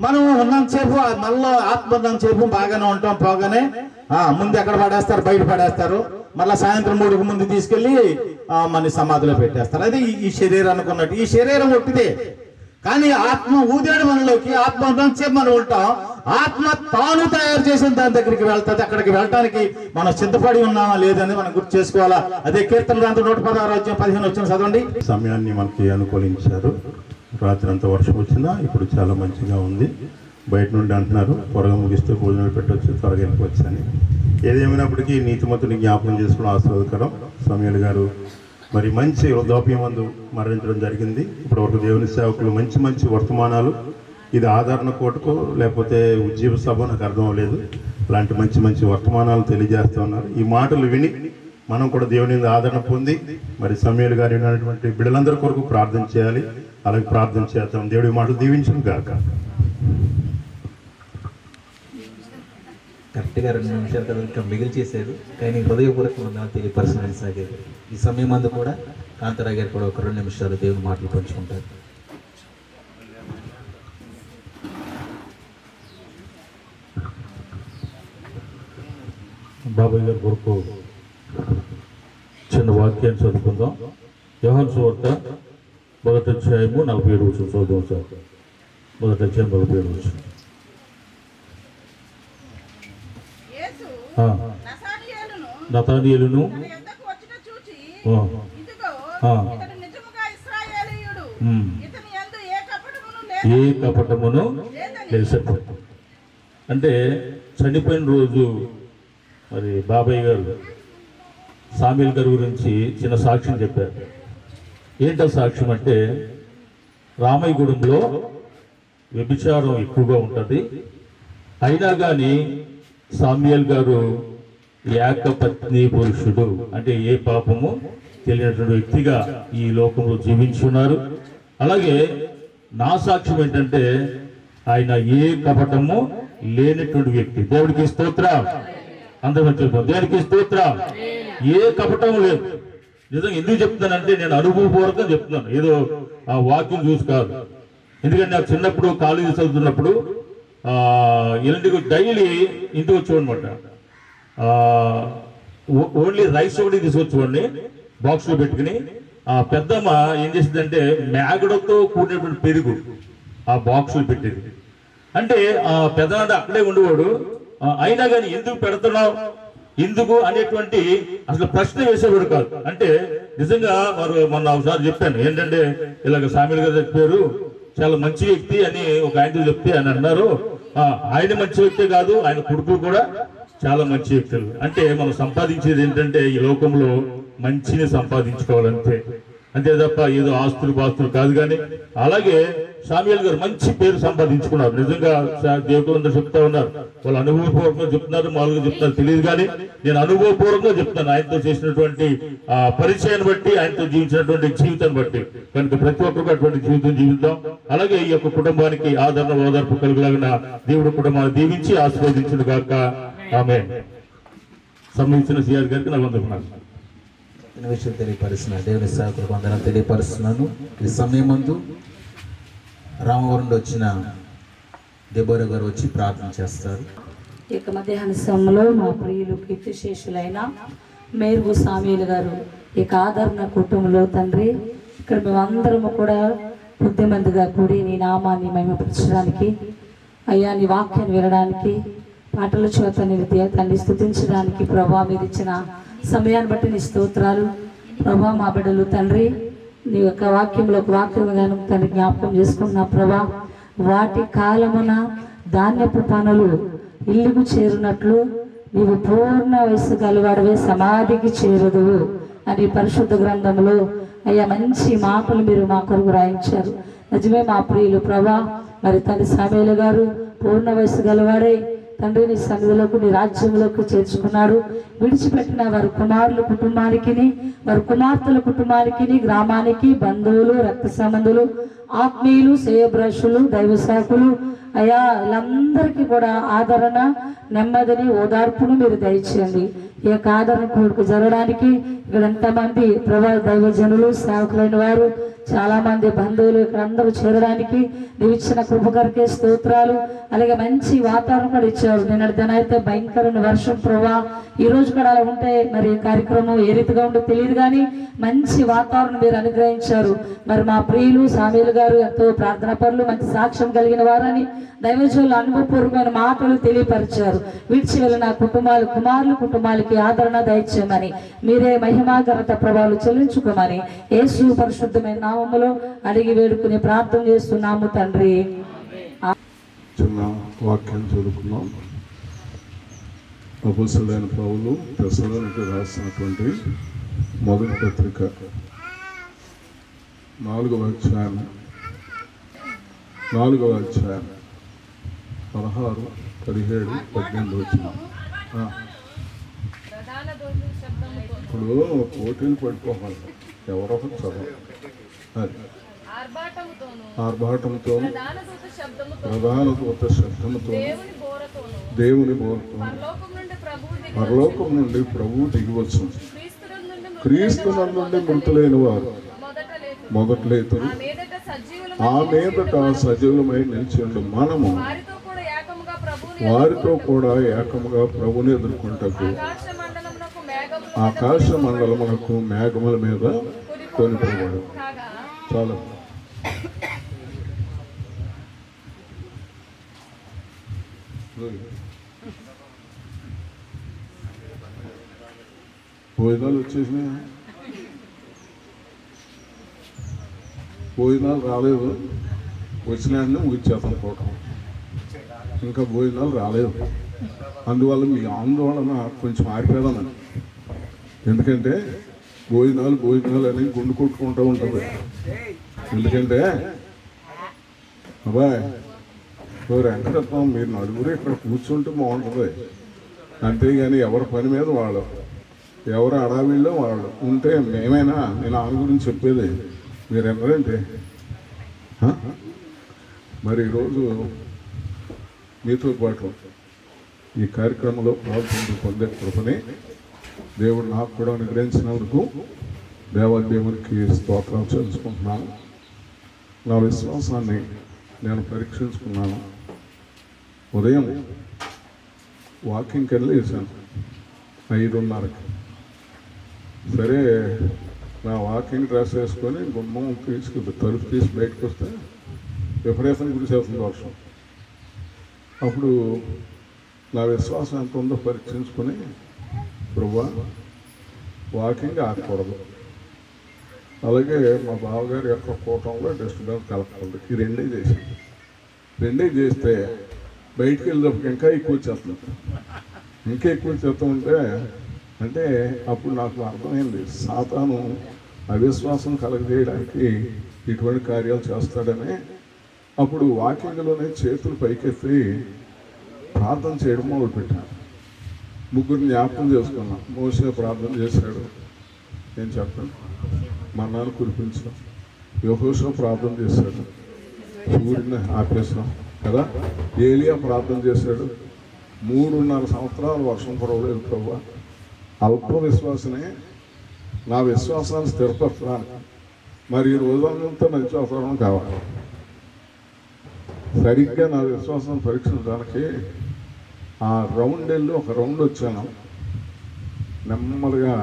మనం ఉన్నంతసేపు మనలో ఆత్మ ఉన్నంతసేపు బాగానే ఉంటాం. పోగానే ముందు ఎక్కడ పడేస్తారు, బయట పడేస్తారు. మళ్ళీ సాయంత్రం 3కి ముందు తీసుకెళ్లి మన సమాధిలో పెట్టేస్తారు. అది ఈ శరీరానికి ఉన్నట్టు. ఈ శరీరం ఒట్టిదే, కానీ ఆత్మ ఊదాడు మనలోకి. ఆత్మ ఉన్నంతసేపు మనం ఉంటాం. ఆత్మ తాను తయారు చేసిన దాని దగ్గరికి వెళ్తుంది. అక్కడికి వెళ్ళటానికి మనం సిద్ధపడి ఉన్నామా లేదని మనం గుర్తు చేసుకోవాలా. అదే కీర్తన గ్రంథం 116వ అధ్యాయం 15 వచనం చదవండి. సమయాన్ని మనకి అనుకూలించారు. రాత్రి అంతా వర్షం వచ్చినా ఇప్పుడు చాలా మంచిగా ఉంది. బయట నుండి అంటున్నారు త్వరగా ముగిస్తే భోజనం పెట్టవచ్చు, త్వరగా వెళ్ళిపోవచ్చు అని. ఏదేమైనప్పటికీ నీతిమంతుని జ్ఞాపకం చేసుకోవడం ఆస్వాదకరం. సమూయేలు గారు మరి మంచి వృద్ధాప్యం మందు మరణించడం జరిగింది. ఇప్పటి వరకు దేవుని సేవకులు మంచి మంచి వర్తమానాలు, ఇది ఆదరణ కోటకో లేకపోతే ఉజ్జీవ సభ నాకు అర్థం అవ్వలేదు, అలాంటి మంచి మంచి వర్తమానాలు తెలియజేస్తూ ఉన్నారు. ఈ మాటలు విని మనం కూడా దేవుని మీద ఆదరణ పొంది మరి సమూయేలు గారు ఉన్నటువంటి బిడ్డలందరి కొరకు ప్రార్థన చేయాలి. అలాగే ప్రార్థన చేద్దాం. దేవుడి మాటలు దీవించను గాక. కరెక్ట్గా 2 నిమిషాల తర్వాత ఇంకా మిగిలి చేశారు, కానీ హృదయపూర్వకంగా తెలియపరచడానికి సాగేది. ఈ సమయం అందు కూడా కాంతారావు గారు కూడా ఒక 2 నిమిషాలు దేవుని మాటలు పంచుకుంటారు. బాబాయ్ గారి కొరకు చిన్న వాక్యాన్ని చదువుకుందాం. యోహాను సువార్త 1వ అధ్యాయము 47వ వచనం చదువుదాం సార్. 1వ అధ్యాయం 47వ వచనం. నతానీయేలును ఏ కపటమును లేదు. అంటే చనిపోయిన రోజు మరి బాబాయ్ గారు సామీల్ గారి గురించి చిన్న సాక్ష్యం చెప్పారు. ఏంటో సాక్ష్యం అంటే, రామయ్యగూడెంలో వ్యభిచారం ఎక్కువగా ఉంటుంది, అయినా కానీ సామ్యూయల్ గారు ఏకపత్ని పురుషుడు, అంటే ఏ పాపము తెలియనటువంటి వ్యక్తిగా ఈ లోకంలో జీవించున్నారు. అలాగే నా సాక్ష్యం ఏంటంటే, ఆయన ఏ కపటము లేనటువంటి వ్యక్తి. దేవుడికి స్తోత్రం. అందరూ చెప్తాం, దేవుడికి స్తోత్రం. ఏ కపటం లేదు. నిజంగా ఎందుకు చెప్తున్నానంటే, నేను అనుభవపూర్వకంగా చెప్తున్నాను, ఏదో ఆ వాక్యం చూసి కాదు. ఎందుకంటే నాకు చిన్నప్పుడు కాలేజీ చదువుతున్నప్పుడు ఎల్లుండికి డైలీ ఇంటికి వచ్చేవాడనమాట. ఓన్లీ రైస్ ఒకటి తీసుకొచ్చేవాడిని బాక్స్లో పెట్టుకుని. ఆ పెద్దమ్మ ఏం చేసిందంటే, మేగడతో కూడినటువంటి పెరుగు ఆ బాక్సులు పెట్టేది. అంటే ఆ పెద్దనాడు అక్కడే ఉండేవాడు. అయినా కానీ ఎందుకు పెడుతున్నావు, ఎందుకు అనేటువంటి అసలు ప్రశ్న వేసేవాడు కాదు. అంటే నిజంగా వారు మొన్న ఒకసారి చెప్పాను ఏంటంటే, ఇలాగ సామీల్ గారు చెప్పారు, చాలా మంచి వ్యక్తి అని ఒక ఆయనతో చెప్తే అని అన్నారు. ఆయన మంచి వ్యక్తే కాదు, ఆయన కొడుకులు కూడా చాలా మంచి వ్యక్తులు. అంటే మనం సంపాదించేది ఏంటంటే, ఈ లోకంలో మంచిని సంపాదించుకోవాలంతే, అంతే తప్ప ఏదో ఆస్తులు పాస్తులు కాదు. కానీ అలాగే సామ్యూయల్ గారు మంచి పేరు సంపాదించుకున్నారు. నిజంగా దేవుడు చెప్తా ఉన్నారు, వాళ్ళు అనుభవపూర్వకంగా చెప్తున్నారు, మామూలుగా చెప్తున్నారు తెలియదు. కానీ నేను అనుభవపూర్వకంగా చెప్తాను, ఆయనతో చేసినటువంటి పరిచయాన్ని బట్టి, ఆయనతో జీవించినటువంటి జీవితాన్ని బట్టి. కనుక ప్రతి ఒక్కరికి అటువంటి జీవితం జీవిద్దాం. అలాగే ఈ యొక్క కుటుంబానికి ఆదరణ ఓదార్పు కలుగులాగిన దేవుడు కుటుంబాన్ని దీవించి ఆశీర్వదించును గాక. ఆమేన్. సంబంధించిన సిఆర్ గారికి నా వందనాలు. విషయం తెలియపరుస్తున్న దేవుని సేవకులకు వందనాలు తెలియపరుస్తున్నాను. ఈ సమయమందు రామవరం వచ్చిన దెబోరా గారు వచ్చి ప్రార్థన చేస్తారు. ఈ యొక్క మధ్యాహ్న సమయంలో మా ప్రియులు కీర్తిశేషులైన మేరుగు సామ్యూయల్ గారు ఈ ఆదరణ కుటుంబంలో తండ్రి, ఇక్కడ మేమందరము కూడా కొద్దిమందిగా కూడి నీ నామాన్ని మహిమపరచడానికి, అయ్యా నీ వాక్యాన్ని వినడానికి, పాటల చేత నీ తండ్రి స్తుతించడానికి ప్రభా మీరు ఇచ్చిన సమయాన్ని బట్టి నీ స్తోత్రాలు ప్రభా. మా బిడ్డలు తండ్రి నీ యొక్క వాక్యంలో ఒక వాక్యం గాను తండ్రి జ్ఞాపకం చేసుకున్న ప్రభా, వాటి కాలమున ధాన్యపు పనులు ఇల్లుకు చేరునట్లు నీవు పూర్ణ వయస్సు గలవాడవే సమాధికి చేరుదువు అని పరిశుద్ధ గ్రంథంలో అయ్యా మంచి మాటలు మీరు మా కొరకు రాయించారు. నిజమే మా ప్రియులు ప్రభా, మరి తండ్రి సామ్యూయల్ గారు పూర్ణ వయస్సు గలవాడే తండ్రి నీ సన్నిధిలోకి నీ రాజ్యంలోకి చేర్చుకున్నాడు. విడిచిపెట్టిన వారి కుమారుల కుటుంబానికి, వారి కుమార్తెల కుటుంబానికి, గ్రామానికి, బంధువులు, రక్త సంబంధులు, ఆత్మీయులు, శ్రేయభిలాషులు, దైవ సేవకులు అయ్యా వీళ్ళందరికీ కూడా ఆదరణ, నెమ్మదిని, ఓదార్పును మీరు దయచేయండి. ఈ యొక్క ఆదరణ కొరకు జరగడానికి ఇక్కడ ఎంతమంది ప్రభా దైవజనులు, సేవకులైన వారు, చాలా మంది బంధువులు ఇక్కడ అందరూ చేరడానికి నీవు ఇచ్చిన కృపకరికే స్తోత్రాలు. అలాగే మంచి వాతావరణం కూడా ఇచ్చారు. నిన్నటి దినైతే భయంకరమైన వర్షం ప్రభా, ఈ రోజు కూడా అలా ఉంటే మరి కార్యక్రమం ఏ రీతిగా ఉందో తెలియదు, కానీ మంచి వాతావరణం మీరు అనుగ్రహించారు. మరి మా ప్రియులు సామ్యూయల్ గారు ఎంతో ప్రార్థన పరులు, మంచి సాక్ష్యం కలిగిన వారని దైవజనులు అనుభవపూర్వకమైన మాటలు తెలియపరిచారు. విడిచి వెళ్ళిన కుటుంబాలు, కుమారుల కుటుంబాలకి ఆదరణ దయచేయమని, మీరే మహిమా ఘనత ప్రభావాలు చెల్లించుకోమని యేసు పరిశుద్ధమైన నామములో అడిగి వేడుకుని ప్రార్థన చేస్తున్నాము తండ్రి. చిన్న వాక్యం చదువుకున్నాం. అపోస్తలుడైన పౌలు తెస్సలోనికీయులకు రాసినటువంటి మొదటి పత్రిక 4వ అధ్యాయం 16, 17, 18 వచ్చిన. ఇప్పుడు పోటీలు పడిపోవాలి, ఎవరో చదవాలి. ఆర్భాటంతో, ప్రధాన దూత శబ్దముతో, దేవుని బోరతో పరలోకం నుండి ప్రభువు దిగివచ్చు. క్రీస్తునందు నుండి మృతులైన వారు మొదట లేతురు, ఆ మీదట సజీవులమై నిలిచి ఉండు మనము వారితో కూడా ఏకముగా ప్రభుని ఎదుర్కొంటకు ఆకాశ మండలమునకు మేఘముల మీద కొనిపోయాడు. చాలా భోజనాలు వచ్చేసినాయి, భోజనాలు రాలేదు, వచ్చినాయని ముగిచ్చేస్తాం పోవటం. ఇంకా భోజనాలు రాలేదు. అందువల్ల మీ ఆందోళన కొంచెం ఆరిపోదామని. ఎందుకంటే భోజనాలు అని గుండు కొట్టుకుంటూ ఉంటుంది. ఎందుకంటే అబ్బాయి వెంకటరత్నం మీరు నలుగురు ఇక్కడ కూర్చుంటే బాగుంటుంది. అంతేగాని ఎవరి పని మీద వాళ్ళు, ఎవరు అడావిల్లో వాళ్ళు ఉంటే మేమైనా నేను ఆమె గురించి చెప్పేది మీరు ఎవరంటే. మరి ఈరోజు మీతో పాటు ఈ కార్యక్రమంలో పొందే కృపని దేవుడు నాకు కూడా అనుగ్రహించినందుకు దేవునికి స్తోత్రాలు చెల్లించుకుంటున్నాను. నా విశ్వాసాన్ని నేను పరీక్షించుకున్నాను. ఉదయం వాకింగ్కి వెళ్ళి వేసాను 5:30కి. సరే నా వాకింగ్ డ్రెస్ వేసుకొని గుమ్మం తలుపు తీసి బయటకు వస్తే విపరీతం కురిసేస్తుంది వర్షం. అప్పుడు నా విశ్వాసం ఎంత ఉందో పరీక్షించుకొని ప్రభువా వాకింగ్ ఆగకూడదు, అలాగే మా బావగారి యొక్క కూటంలో డిస్టర్బెన్స్ కలగకూడదు, ఈ రెండే చేస్తే బయటికి వెళ్ళినప్పుడు ఇంకా ఎక్కువ చేస్తూ ఉంటే అంటే అప్పుడు నాకు అర్థమైంది సాతాను అవిశ్వాసం కలగజేయడానికి ఇటువంటి కార్యాలు చేస్తాడని. అప్పుడు వాకింగ్లోనే చేతులు పైకెత్తి ప్రార్థన చేయడం మొదలుపెట్టాను. 3 జ్ఞాపకం చేసుకున్నాం. మోసే ప్రార్థన చేశాడు, నేను చెప్పాను మన్నాను కురిపించాం. యెహోషువ ప్రార్థన చేశాడు, సూర్యుని ఆపేసాం కదా. ఏలియా ప్రార్థన చేశాడు, 3.5 సంవత్సరాలు వర్షం పడవలేదు ప్రభువా. అల్ప విశ్వాసనే నా విశ్వాసాన్ని స్థిరపరచడానికి మరి ఈ రోజంతా మంచి అవసరం కావాలి. సరిగ్గా నా విశ్వాసాన్ని పరీక్షించడానికి ఆ రౌండ్ వెళ్ళి ఒక రౌండ్ వచ్చాను. నెమ్మదిగా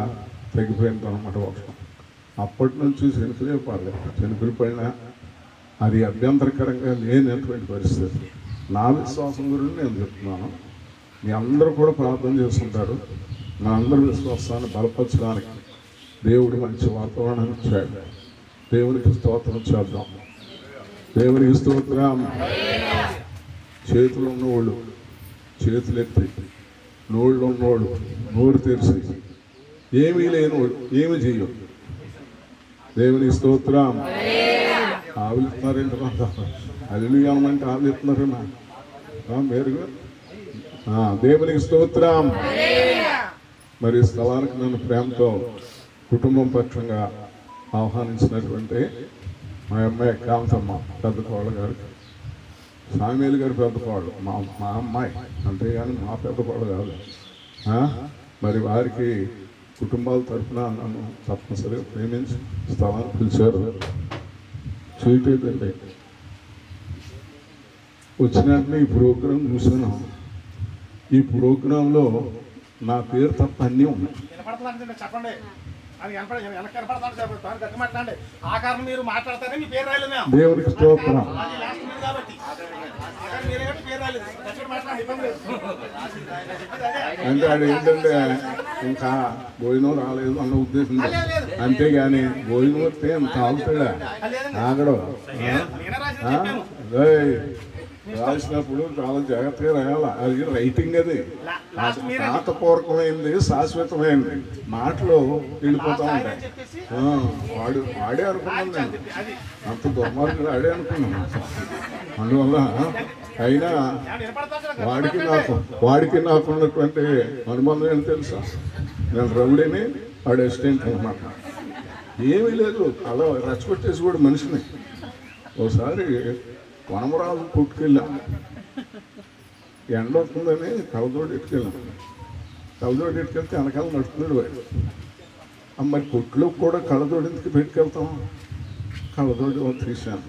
తగ్గిపోయింది అన్నమాట వర్షం. అప్పటి నుంచి శనికలే పడలేదు. శనికలు పడినా అది అభ్యంతరకరంగా లేనటువంటి పరిస్థితి. నా విశ్వాసం గురించి నేను చెప్తున్నాను. మీ అందరూ కూడా ప్రార్థన చేస్తుంటారు. నా అందరి విశ్వాసాన్ని బలపరచడానికి దేవుడు మంచి వాతావరణం ఇచ్చాడు. దేవునికి స్తోత్రం చేద్దాం. దేవునికి స్తోత్రం. చేతులు ఉన్నవాళ్ళు చేతులు ఎత్తి, నోళ్ళు ఉన్నవాళ్ళు నోరు తెరిచి, ఏమీ లేనివాడు ఏమి చేయడు. దేవునికి స్తోత్రం. ఆవిలిస్తున్నారంటే హల్లెలూయా అనమంటే ఆవిలిస్తున్నారన్నా మేరుగా. దేవునికి స్తోత్రం. మరి స్థలానికి నన్ను ప్రేమతో కుటుంబం పక్షంగా ఆహ్వానించినటువంటి మా అమ్మాయి కాంతమ్మ పెద్ద కోళ్ళ గారికి, సామేలు గారి పెద్ద కోళ్ళు మా అమ్మాయి, అంతేగాని మా పెద్ద కోళ్ళు కాదు. మరి వారికి కుటుంబాల తరఫున నన్ను తప్పనిసరిగా ప్రేమించి స్థలాన్ని పిలిచారు. చూయటండి వచ్చినట్టు ఈ ప్రోగ్రాం చూసాను. ఈ ప్రోగ్రాంలో నా పేరు తప్ప అన్నీ ఉన్నాయి. చెప్పండి మీరు మాట్లాడతారే మీ పేరు రాయలేదు. దేవునికి స్తోత్రం. అంటే అది ఏంటంటే ఇంకా భోజనం రాలేదు అన్న ఉద్దేశం. అంతేగాని భోజనం వస్తే ఎంత ఆగుతాడా ఆగడు. రాసినప్పుడు చాలా జాగ్రత్తగా రాయాలి. అది రైటింగ్, అది పాతపూర్వకమైంది, శాశ్వతమైంది. మాటలు వెళ్ళిపోతూ ఉంటాయి. వాడే అనుకున్నాను నేను, అంత దుర్మార్గుడు ఆడే అనుకున్నాను. అందువల్ల అయినా వాడికి నాకు ఉన్నటువంటి అనుబంధం ఏంటి తెలుసా? నేను రౌడీని, వాడు అసిస్టెంట్ అన్నమాట. ఏమీ లేదు, అలా రెచ్చగొట్టేసి కూడా మనిషిని. ఒకసారి వనమరాజు పుట్టుకెళ్ళాం. ఎండ వస్తుందని కలదోడు ఎట్టుకెళ్ళాం. కలదోడు ఎట్టుకెళ్తే వెనకాల నడుస్తున్నాడు వాడు. మరి కొట్లో కూడా కళ్ళతోడు ఎందుకు పెట్టుకెళ్తాం? కళ్ళతోడు తీశాను.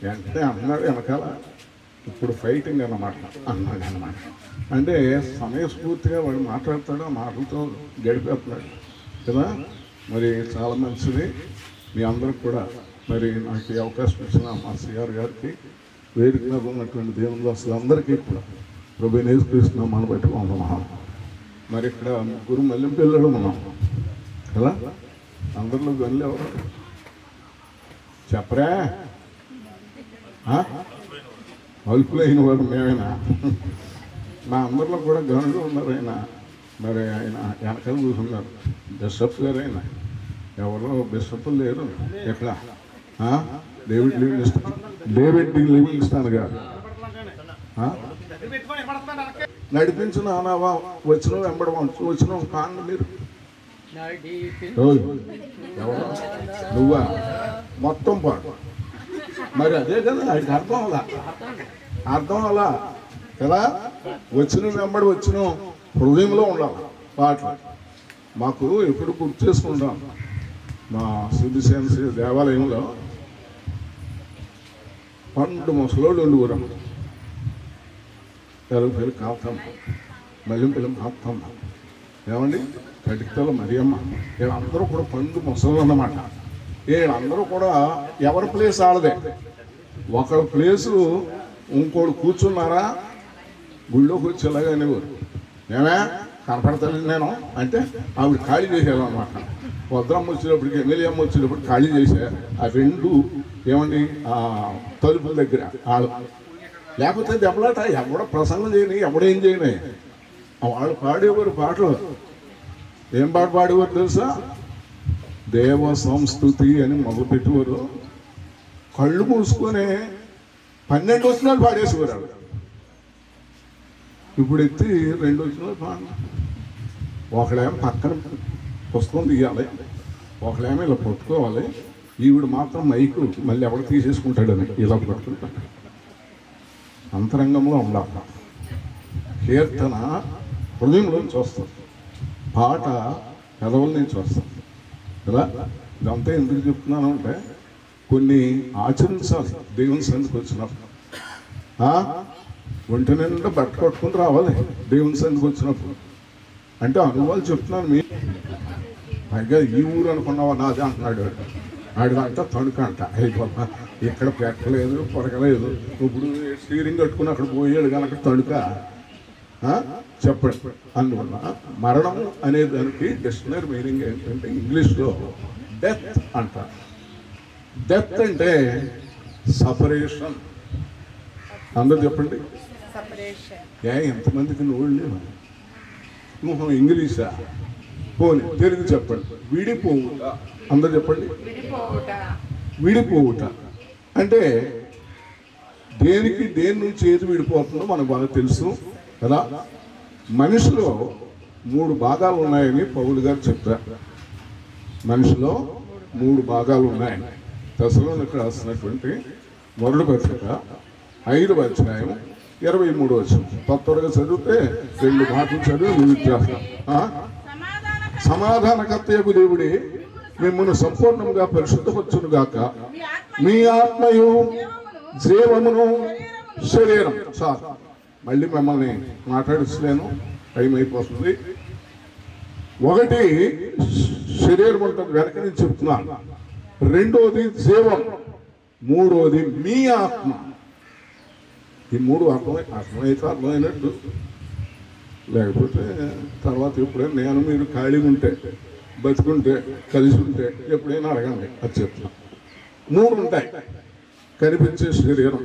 వెంటనే అన్నాడు వెనకాల, ఇప్పుడు ఫైటింగ్ అన్నమాట అన్నాడు అన్నమాట. అంటే సమయస్ఫూర్తిగా వాడు మాట్లాడతాడు, మాటలతో గడిపేస్తున్నాడు కదా. మరి చాలా మంచిది. మీ అందరికి కూడా మరి నాకు ఈ అవకాశం ఇచ్చిన మా సిఆర్ గారికి, వేదిక మీద ఉన్నటువంటి దేవుని దాసులందరికీ కూడా ప్రభు యేసుక్రీస్తు మనం పెట్టుకుంటున్నాం. మరి ఇక్కడ ముగ్గురు మల్లెం పిల్లలు ఉన్నాం కదా. అందరిలో వెళ్ళి ఎవరు చెప్పరా? అల్పులైన వారు మేమైనా మా అందరిలో కూడా గనులు ఉన్నారు ఆయన. మరి ఆయన వెనకాల కూర్చున్నారు బిషప్ గారు. ఆయన ఎవరో బిషప్లు లేరు ఎక్కడ. డేవిడ్ లివింగ్స్టన్ గారు నడిపించిన వచ్చిన వెంబడవచ్చు వచ్చిన కాను మీరు ఎవరు నువ్వా మొత్తం పాడు. మరి అదే కదా ఆయనకి అర్థం అలా కదా. వచ్చిన వెంబడి వచ్చిన హృదయంలో ఉండాలి పాటలు. మాకు ఎప్పుడు గుర్తు చేసుకుంటాం. మా సిబిసిఎన్సి దేవాలయంలో పండు ముసలోళ్ళు ఉండేవారు. పిల్లలు కాపుతమ్మ, మల్లెంపల్లి కాపుతమ్మ, ఏమండి కటికతల మరియమ్మ, వీళ్ళందరూ కూడా పండు ముసలు అన్నమాట. వీళ్ళందరూ కూడా ఎవరి ప్లేస్ ఆడదే. ఒకళ్ళ ప్లేసు ఇంకోడు కూర్చున్నారా గుళ్ళోకి వచ్చి ఎలాగనేవారు. ఏమే కనపడతాను నేను అంటే ఆవిడ ఖాళీ చేసేదన్నమాట. వద్రమ్మ వచ్చేటప్పటికి ఎమ్మెల్యే అమ్మ వచ్చేటప్పుడు ఖాళీ చేసే ఆ రెండు ఏమండి ఆ తలుపుల దగ్గర వాళ్ళు. లేకపోతే దెబ్బలాట ఎవడ ప్రసంగం చేయని ఎవడేం చేయని వాళ్ళు పాడేవారు పాటలు. ఏం పాట పాడేవారు తెలుసా? దేవ సంస్కృతి అని మొదలుపెట్టేవారు. కళ్ళు మూసుకొని 12 వచనాలు పాడేసేవారు వాళ్ళు. ఇప్పుడు ఎత్తి 2 వచనాలు పాడ. ఒకడేమో పక్కన పుస్తకం తీయాలి, ఒకడేమో ఇలా పట్టుకోవాలి. ఈవిడ మాత్రం మైకు మళ్ళీ ఎవడ తీసేసుకుంటాడని ఇలా పట్టుకుంటాడు. అంతరంగంలో ఉండాలి. కీర్తన హృదయంలోంచి వస్తుంది, పాట పెదవుల నుంచి వస్తుంది కదా. ఇదంతా ఎందుకు చెప్తున్నాను అంటే కొన్ని ఆచరించాలి. దేవుని సన్నిధికి వచ్చినప్పుడు ఒంటి నిండా బట్ట కట్టుకుని రావాలి దేవుని సన్నిధికి వచ్చినప్పుడు. అంటే అనుభవాలు చెప్తున్నాను. మీ పైగా ఈ ఊరు అనుకున్నావా నాదే అంటున్నాడు. ఆడిదంతా తణుక అంట. అయిపోతా ఇక్కడ పెట్టలేదు పొరగలేదు. ఇప్పుడు స్టీరింగ్ కట్టుకుని అక్కడ పోయాడు కనుక తణుక చెప్పండి. అందువల్ల మరణం అనే దానికి డిక్షనరీ మీనింగ్ ఏంటంటే ఇంగ్లీష్లో డెత్ అంటారు. డెత్ అంటే సపరేషన్. అందరూ చెప్పండి. ఎంతమందికి నోళ్ళు లేవు. ఇంగ్లీషా పోనీ తెలుగు చెప్పండి. విడిపోవుట. అందరూ చెప్పండి. విడిపోవుట అంటే దేని నుంచి ఏది విడిపోతుందో మనకు బాగా తెలుసు కదా. మనిషిలో 3 భాగాలు ఉన్నాయని పౌలు గారు చెప్పారు. మనిషిలో 3 భాగాలు ఉన్నాయని దశలోనికి రాసినటువంటి మొదటి పత్రిక 5వ అధ్యాయం 23వ వచనం. త్వరగా చదివితే 2 మాటలు చదివి వ్యత్యాసం. సమాధానకర్తయగు దేవుడే మిమ్మల్ని సంపూర్ణంగా పరిశుద్ధపరచును గాక. మీ ఆత్మయు జీవమును శరీరం. సార్ మళ్ళీ మిమ్మల్ని మాట్లాడిస్తలేను, టైం అయిపోతుంది. ఒకటి శరీరం ఉంటుంది, వెనక నుంచి చెప్తున్నాను. రెండోది జీవం, మూడోది మీ ఆత్మ. ఈ 3 అర్థమైతే అర్థమైనట్టు. లేకపోతే తర్వాత ఎప్పుడైనా నేను మీరు ఖాళీగా ఉంటే బతుకుంటే కలిసి ఉంటే ఎప్పుడైనా అడగండి, అది చెప్తున్నా. 3 ఉంటాయి. కనిపించే శరీరం,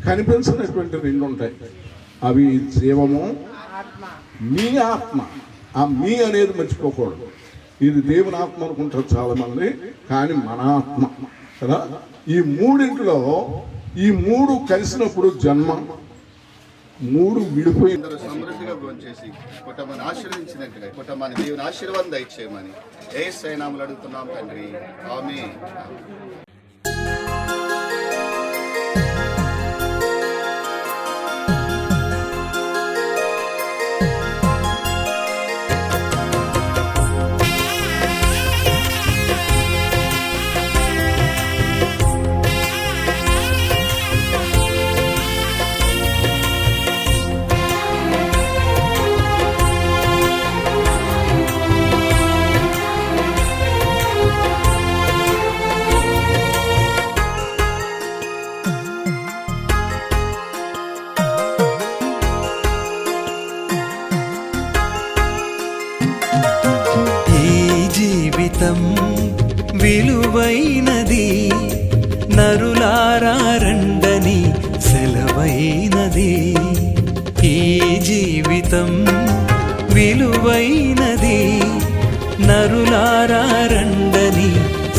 కనిపించినటువంటి 2 ఉంటాయి. అవి జీవము, మీ ఆత్మ. ఆ మీ అనేది మర్చిపోకూడదు. ఇది దేవుని ఆత్మ అనుకుంటారు చాలా మంది, కానీ మన ఆత్మ కదా. ఈ 3 ఈ 3 కలిసినప్పుడు జన్మ, 3 విడిపోయి సమృద్ధిగా భోంచేసి కుటుంబాన్ని ఆశీర్వదించినట్టుగా కుటుంబాన్ని దేవుని ఆశీర్వాదం దయచేయమని యేసు నామములో అడుగుతున్నాం తండ్రి. ఆమేన్. విలువైనది, నరులారా రండని సెలవు విలువైనది, ఈ జీవితం విలువైనది, నరులారా రండని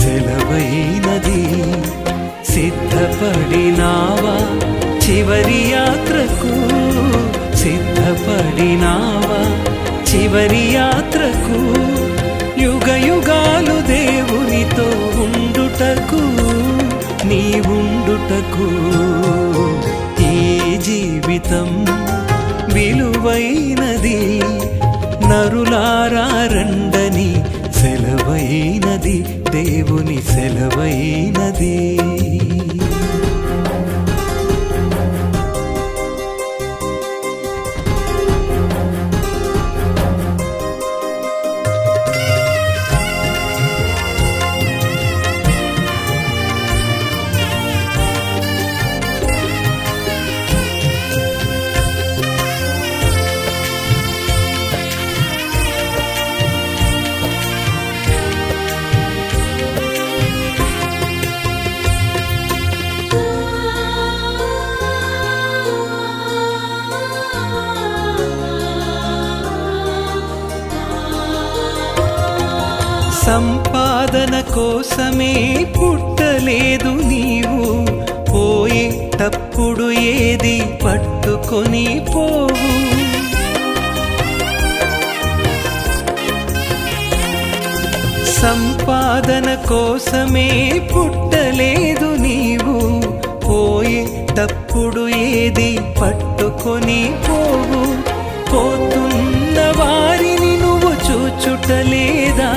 సెలవైనది. సిద్ధపడినావా చివరి యాత్రకు, సిద్ధపడినావా చివరి యాత్రకు, యుగ యుగాలు దేవునితో ఉండుటకు, నీవుండుటకు. ఈ జీవితం విలువైనది, నరులారా రండని సెలవైనది, దేవుని సెలవైనది. సంపాదన కోసమే పుట్టలేదు నీవు, పోయేటప్పుడు ఏది పట్టుకొని పోవు. సంపాదన కోసమే పుట్టలేదు నీవు, పోయేటప్పుడు ఏది పట్టుకొని పోవు. పోతున్న వారిని నువ్వు చూచుటలేదా,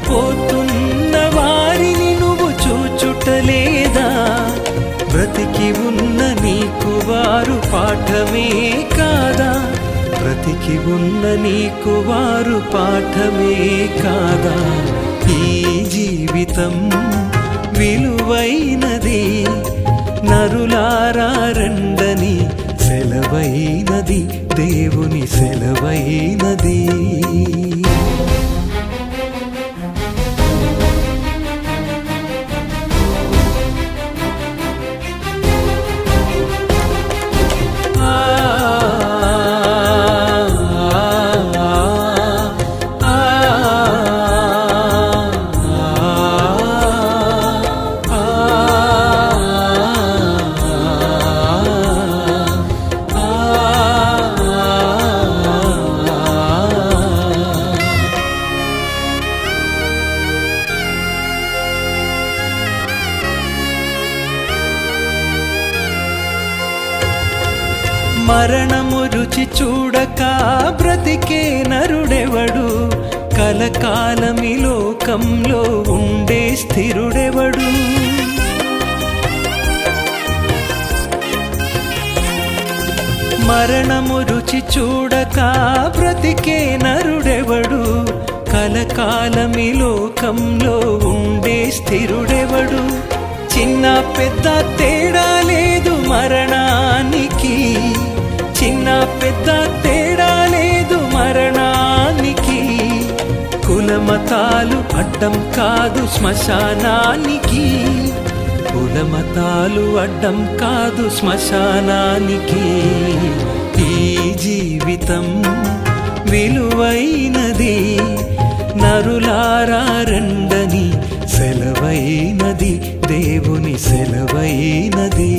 పోతున్న వారిని నువ్వు చూచుటలేదా. బ్రతికి ఉన్న నీకు వారు పాఠమే కాదా, బ్రతికి ఉన్న నీకు వారు పాఠమే కాదా. ఈ జీవితం విలువైనది, నరులారా రండని సెలవైనది, దేవుని సెలవైనది. మరణము రుచి చూడక బ్రతికే నరుడెవడు, కలకాలమి లోకంలో ఉండే స్థిరుడెవడు. మరణము రుచి చూడక బ్రతికే నరుడెవడు, కలకాలమి లోకంలో ఉండే స్థిరుడెవడు. చిన్న పెద్ద తేడా లేదు మరణానికి, చిన్న పెద్ద తేడా లేదు మరణానికి. కులమతాలు అడ్డం కాదు శ్మశానానికి, కులమతాలు అడ్డం కాదు శ్మశానానికి. ఈ జీవితం విలువైనది, నరులారా రండని సెలవైనది, దేవుని సెలవైనది.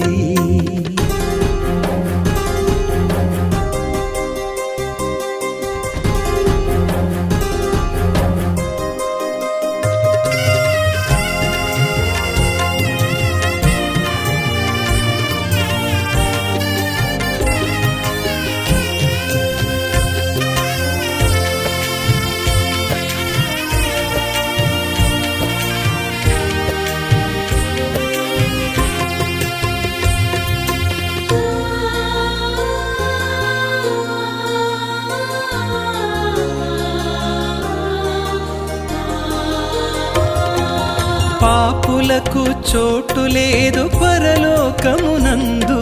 పాపులకు చోటు లేదు పరలోకమునందు,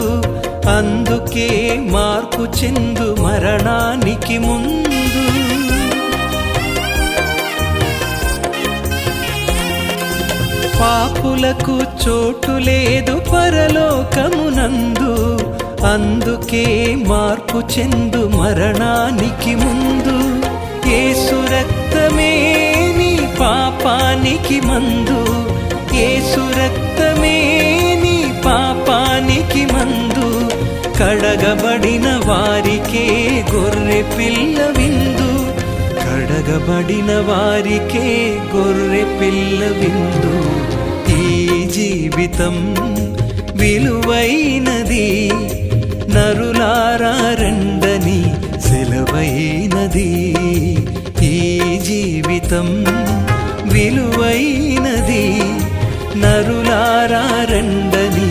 అందుకే మార్పు చెందు మరణానికి ముందు. పాపులకు చోటు లేదు పరలోకమునందు, అందుకే మార్పు చెందు మరణానికి ముందు. యేసు రక్తమే నీ పాపానికి మందు, యేసు రక్తమే నీ పాపానికి మందు. కడగబడిన వారికే గొర్రె పిల్ల విందు, కడగబడిన వారికే గొర్రె పిల్ల విందు. ఈ జీవితం విలువైనది, నరులారా రండని సెలవైనది. ఈ జీవితం విలువైనది, నరులారా రండని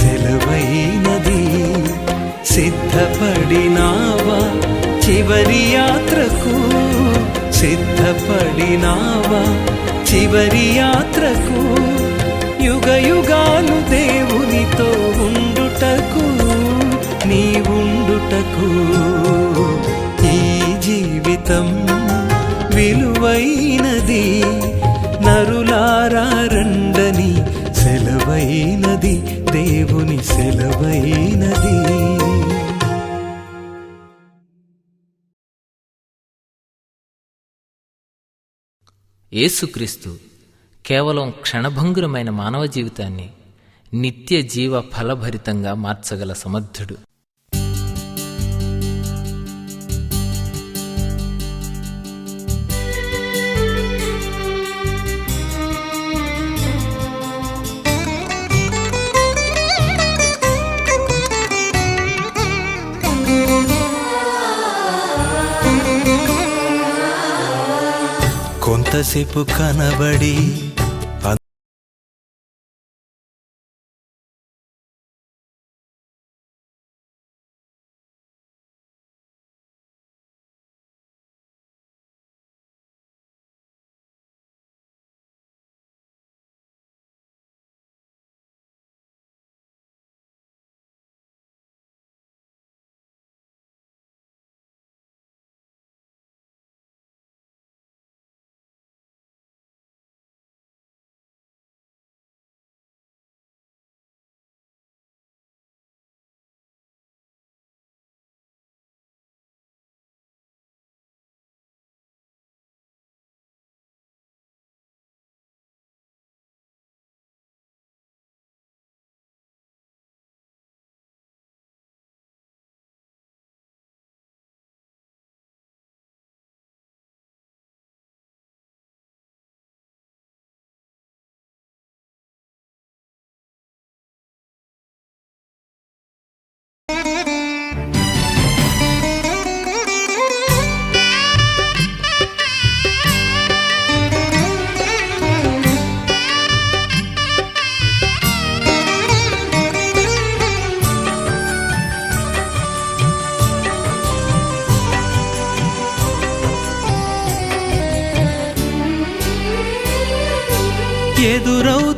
సెలవైనది. సిద్ధపడినావా చివరి యాత్రకు, సిద్ధపడినావా చివరి యాత్రకు. యుగ యుగాలు దేవునితో ఉండుటకు, నీ ఉండుటకు. ఈ జీవితం విలువైనది, నరులారా రండని సెలవైనది, దేవుని సెలవైనది. యేసుక్రీస్తు కేవలం క్షణభంగురమైన మానవ జీవితాన్ని నిత్య జీవ ఫలభరితంగా మార్చగల సమర్థుడు. కొంతసేపు కనబడి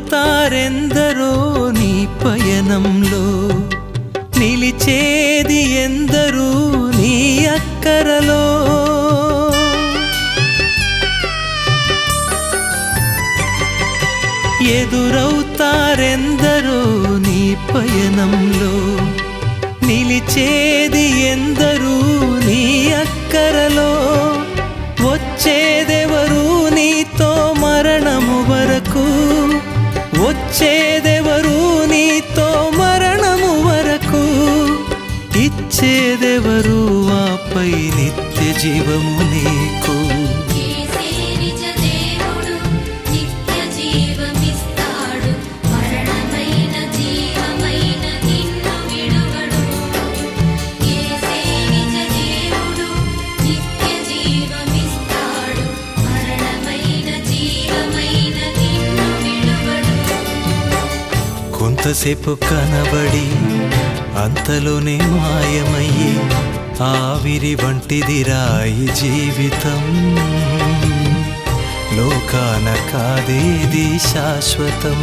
ఎదురవుతారెందరో నీ పయనంలో, నిలిచేది ఎందరూ నీ అక్కరలో. ఎదురవుతారెందరో నీ పయనంలో, నిలిచేది ఎందరూ నీ అక్కరలో. వచ్చేదెవరు నీతో మరణము వరకు, వచ్చేదెవరు నీతో మరణము వరకు. ఇచ్చేదెవరు ఆపై నిత్య జీవము నీకు. కొంతసేపు కనబడి అంతలోనే మాయమయ్యి, ఆవిరి వంటిదిరా ఈ జీవితం. లోకాన కాదేది శాశ్వతం.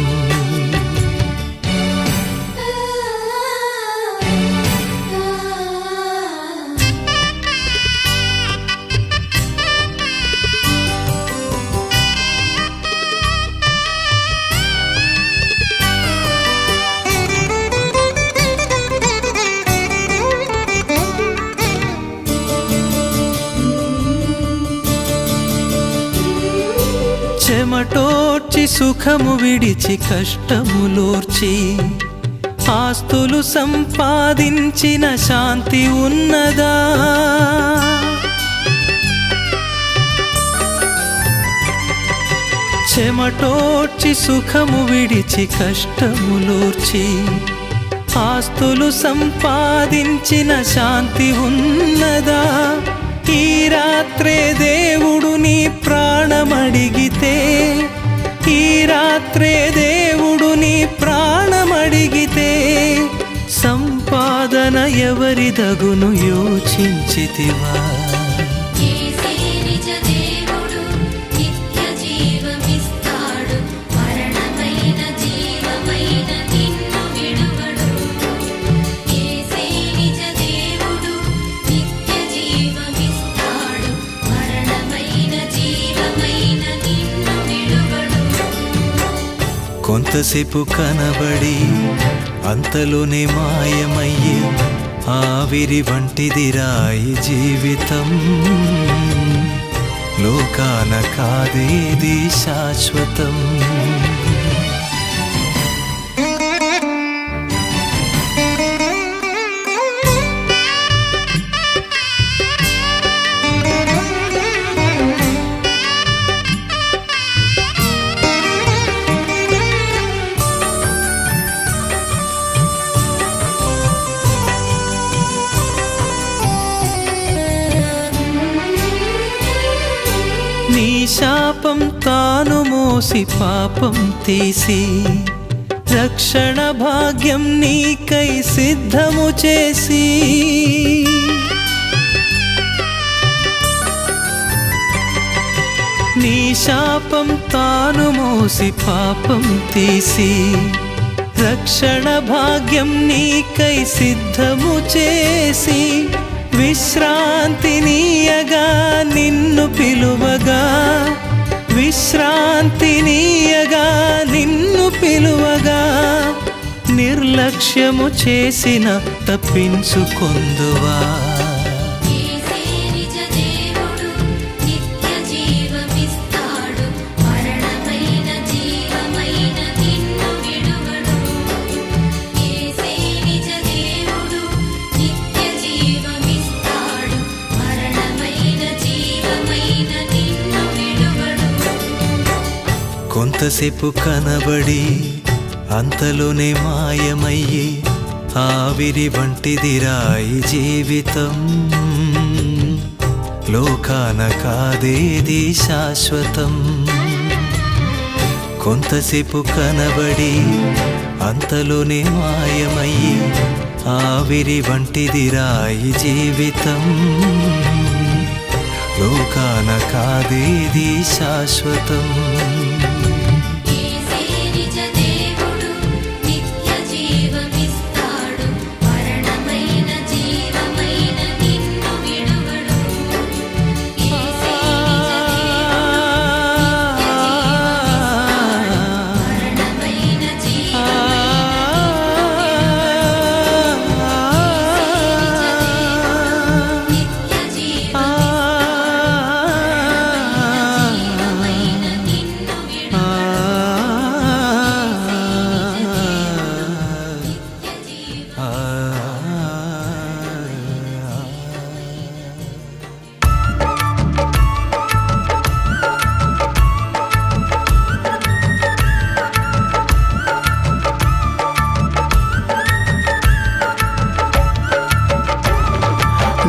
చెమటోడ్చి సుఖము విడిచి కష్టములోర్చి ఆస్తులు సంపాదించిన శాంతి ఉన్నదా? చెమటోడ్చి సుఖము విడిచి కష్టములోర్చి ఆస్తులు సంపాదించిన శాంతి ఉన్నదా? ఈ రాత్రే దేవుడు నీ ప్రాణమడిగితే, ఈ రాత్రే దేవుడు నీ ప్రాణమడిగితే సంపాదన ఎవరిదగును యోచించితివా? కొంతసేపు కనబడి అంతలోనే మాయమయ్యే ఆవిరి వంటిదిరాయి జీవితం. లోకాన కాదేది శాశ్వతం. నీ శాపం తాను మోసి పాపం తీసి రక్షణ భాగ్యం నీకై సిద్ధము చేసి, నీ శాపం తాను మోసి పాపం తీసి రక్షణ భాగ్యం నీకై సిద్ధము చేసి విశ్రాంతినీయగా నిన్ను పిలువగా, విశ్రాంతినీయగా నిన్ను పిలువగా నిర్లక్ష్యము చేసిన తప్పించుకొందువా? కొంతసేపు కనబడి అంతలోనే మాయమయ్యే ఆవిరి వంటిదిరాయి జీవితం. లోకాన కాదేది శాశ్వతం. కొంతసేపు కనబడి అంతలోనే మాయమయ్యే ఆవిరి వంటిదిరాయి జీవితం. లోకాన కాదేది శాశ్వతం.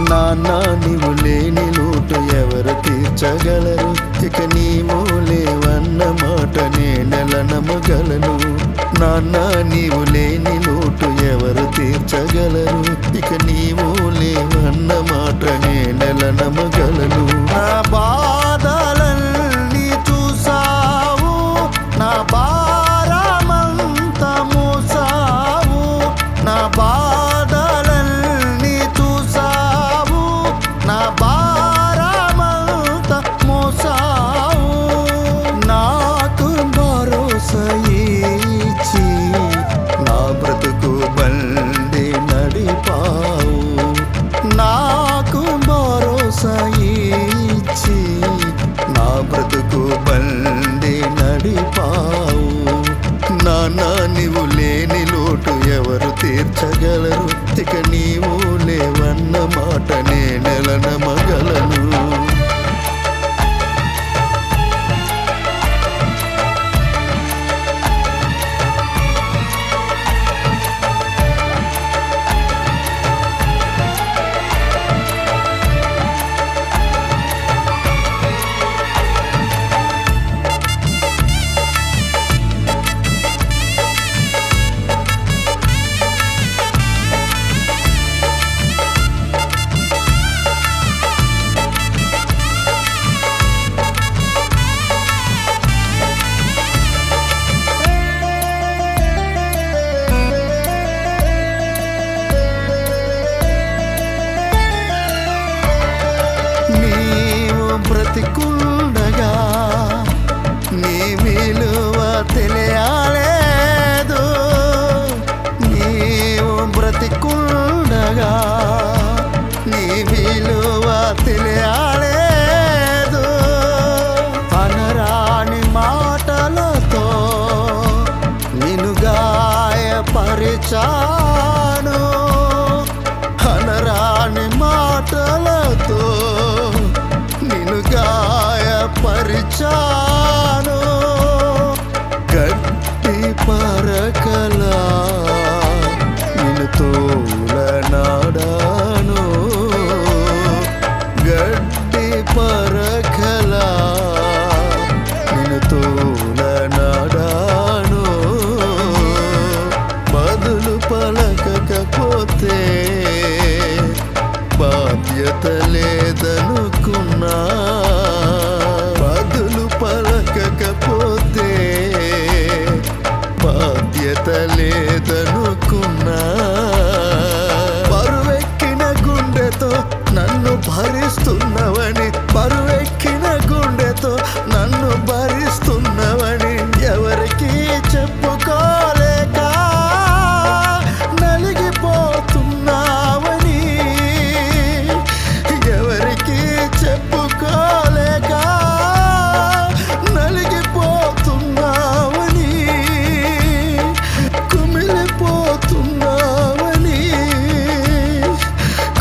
నాన్న నీవు లేని లోటు ఎవరు తీర్చగలరు? ఇక నీవు లేవన్న మాట నేనెలా నమ్మగలను? నాన్న నీవు లేని లోటు ఎవరు తీర్చగలరు? ఇక నీవు లేవన్న మాట నేనెలా నమ్మగలను? నా బాధలన్నీ చూసావు, నా భారమంతా మోసావు, నా బాధలన్నీ చూసావు, నా భారమంతా మోసావు. నాకు భరోసా ఇచ్చి నా బ్రతుకు బండి నడిపావు. నాకు భరోసా బ్రతికుండగా నీ విలువ తెలియలేదు. నీవు బ్రతికుండగా నీ విలువ తెలియలేదు. అనరాని మాటలతో నిన్ను గాయపరిచాను. అనరాని మాటలతో నిన్ను గాయపరిచాను. గట్టి పరకలా నిన్ను తోలనాడాను. గడ్డి పరకలా నిన్ను తోలనాడాను. బదులు పలకకపోతే బాధ్యత లేదనుకున్నా. బదులు పలకకపోతే బాధ్యత లేదనుకున్నా. బరువెక్కిన గుండెతో నన్ను భరిస్తున్నవని, బరువెక్కిన గుండెతో నన్ను భరిస్తున్నవని ఎవరికి చెప్పుకోలేక నలిగిపోతున్నావని, ఎవరికి చెప్పుకోలేక నలిగిపోతున్నావని, కుమిలిపోతున్నావని,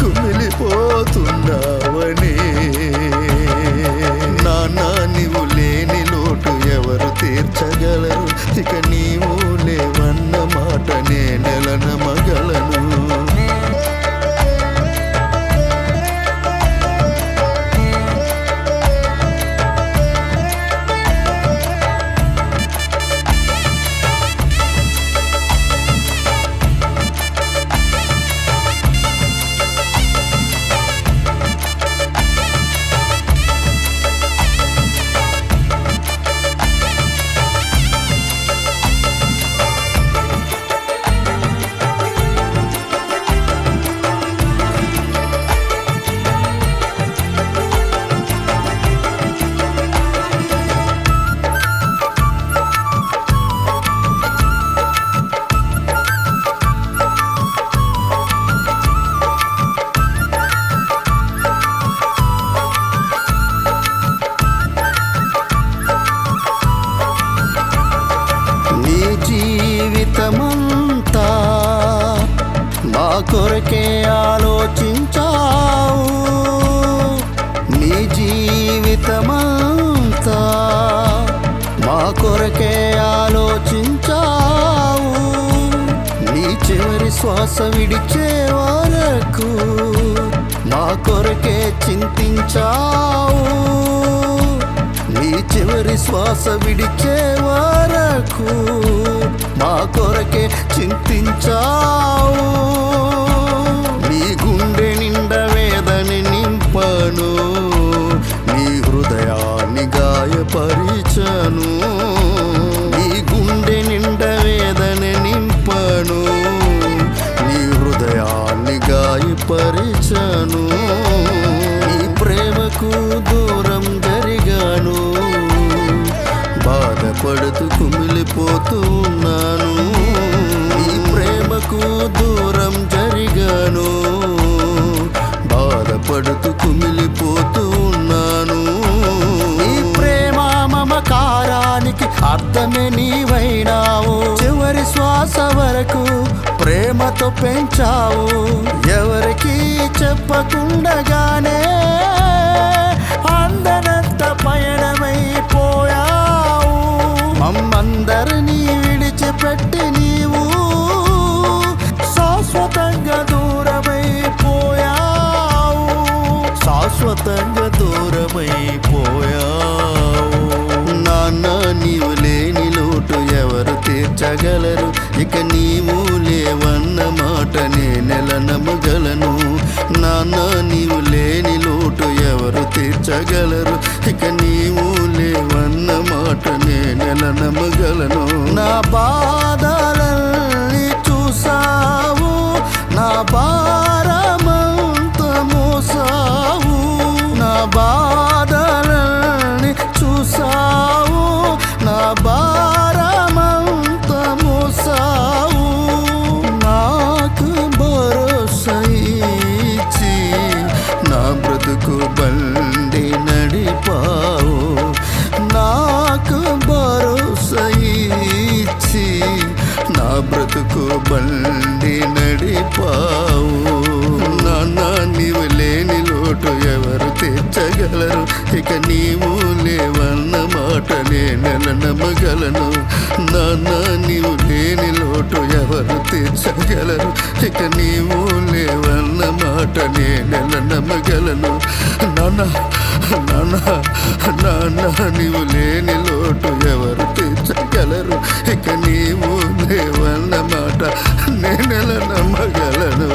కుమిలిపోతున్నావని. నాన్న నీవు లేని లోటు ఎవరు తీర్చగలరు? ఇక నీవు లేవన్న మాట నేనెలా నమ్మగలను? నీ జీవితమంతా మా కొరకే ఆలోచించావు. నీ జీవితమంతా మా కొరకే ఆలోచించావు. నీ చివరి శ్వాస విడిచే వరకు మా కొరకే చింతించావు. నీ చివరి శ్వాస విడిచే వరకు మా కొరకే చింతించావు. నీ గుండె నిండా వేదని నింపను, నీ హృదయాన్ని గాయపరిచను. నీ గుండె నిండా వేదని నింపను, నీ హృదయాన్ని గాయపరిచను. నీ ప్రేమకు దూరం జరిగాను, బాధపడుతూ కుమిలిపోతూ ఉన్నాను. నీ ప్రేమకు దూరం జరిగాను, బాధపడుతూ కుమిలిపోతూ ఉన్నాను. నీ ప్రేమ మమకారానికి అర్థమే నీవైనావు. చివరి శ్వాస వరకు ప్రేమతో పెంచావు. ఎవరికి చెప్పకుండగానే అందనంత పయనమైపోయావు. మమ్మందరినీ విడిచిపెట్టి నీవు శాశ్వతంగా దూరమైపోయావు. శాశ్వతంగా దూరమైపోయావు. నాన్న నీవు లేని లోటు ఎవరు తీర్చగలరు? ఇక నీవు లేవన్న మాట నేనెలా నమ్మగలను? నాన్న నీవు లేని లోటు ఎవరు తీర్చగలరు? ఇక నీవు లేవన్న మాట నేనెలా నమ్మగలను? నా బాధలన్నీ చూసావు, నా భారమంత మోసావు. నా బాధల బండి నడిపావు. నాన్న నీవు లేని లోటు ఎవరు తీర్చగలరు, ఇక నీవు లేవన్న మాట నేనెలా నమ్మగలను. నాన్న నీవు లేని లోటు ఎవరు తీర్చగలరు, ఇక నీవు లేవన్న మాట నేనెలా నమ్మగలను. నాన్న నాన్న నాన్న నీవు లేని లోటు ఎవరు తీర్చగలరు, ఇక నీవు లేవన్న మాట నేనెలా నమ్మగలను.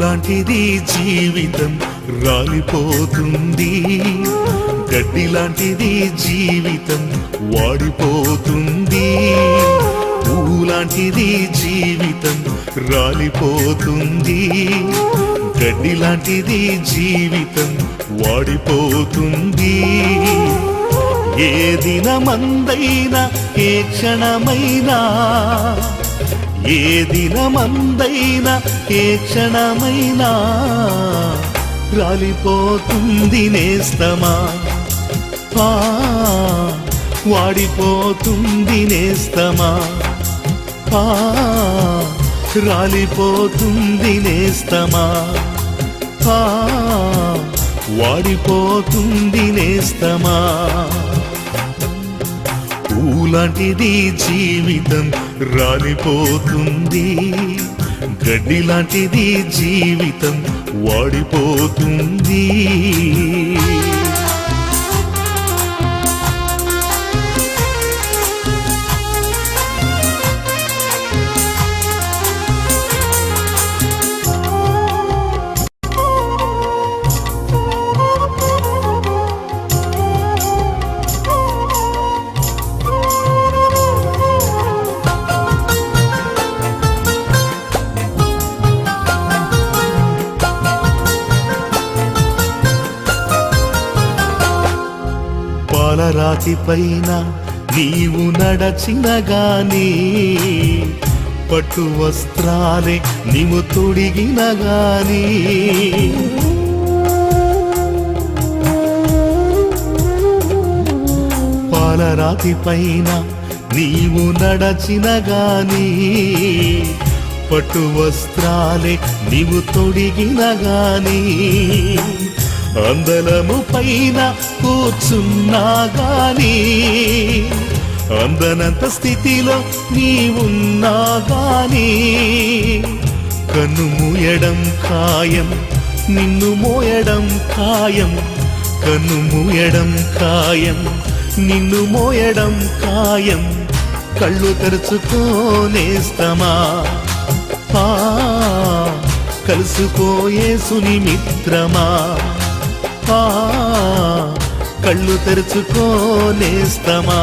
లాంటిది జీవితం రాలిపోతుంది, గడ్డి లాంటిది జీవితం వాడిపోతుంది. పూలాంటిది జీవితం రాలిపోతుంది, గడ్డి లాంటిది జీవితం వాడిపోతుంది. ఏ దినమందైనా ఏ క్షణమైనా, ఏ దినమందైనా ఏ క్షణమైనా రాలిపోతుంది నేస్తమా, వాడిపోతుంది నేస్తమా, రాలిపోతుంది నేస్తమా, వాడిపోతుంది నేస్తమా. పూలాంటిది జీవితం రాలిపోతుంది, గడ్డి లాంటిది జీవితం వాడిపోతుంది. పాలరాతి పైన నీవు నడచిన గాని, పట్టు వస్త్రాలే నీవు తొడిగిన గాని, పాలరాతి పైన నీవు నడచిన గాని, పట్టు వస్త్రాలే నీవు తొడిగిన గాని, అందలము పైన కూర్చున్నా గాని, అందనంత స్థితిలో నీవున్నా గాని, కన్ను మూయడం ఖాయం, నిన్ను మోయడం ఖాయం, కన్ను మూయడం ఖాయం, నిన్ను మోయడం ఖాయం. కళ్ళు తెరుచుకోనేస్తమా, కలుసుకోయేసుని మిత్రమా, కళ్ళు తెరుచుకోనేస్తమా,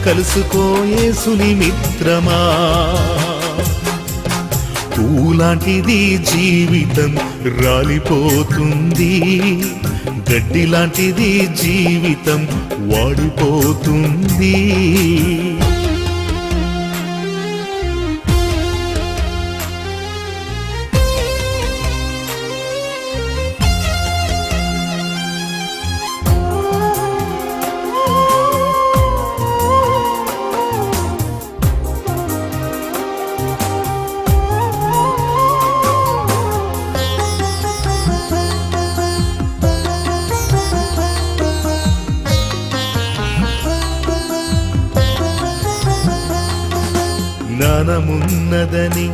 కలుసుకోయేసుని మిత్రమా. పూలాంటిది జీవితం రాలిపోతుంది, గడ్డి లాంటిది జీవితం వాడిపోతుంది. జ్ఞానమున్నదని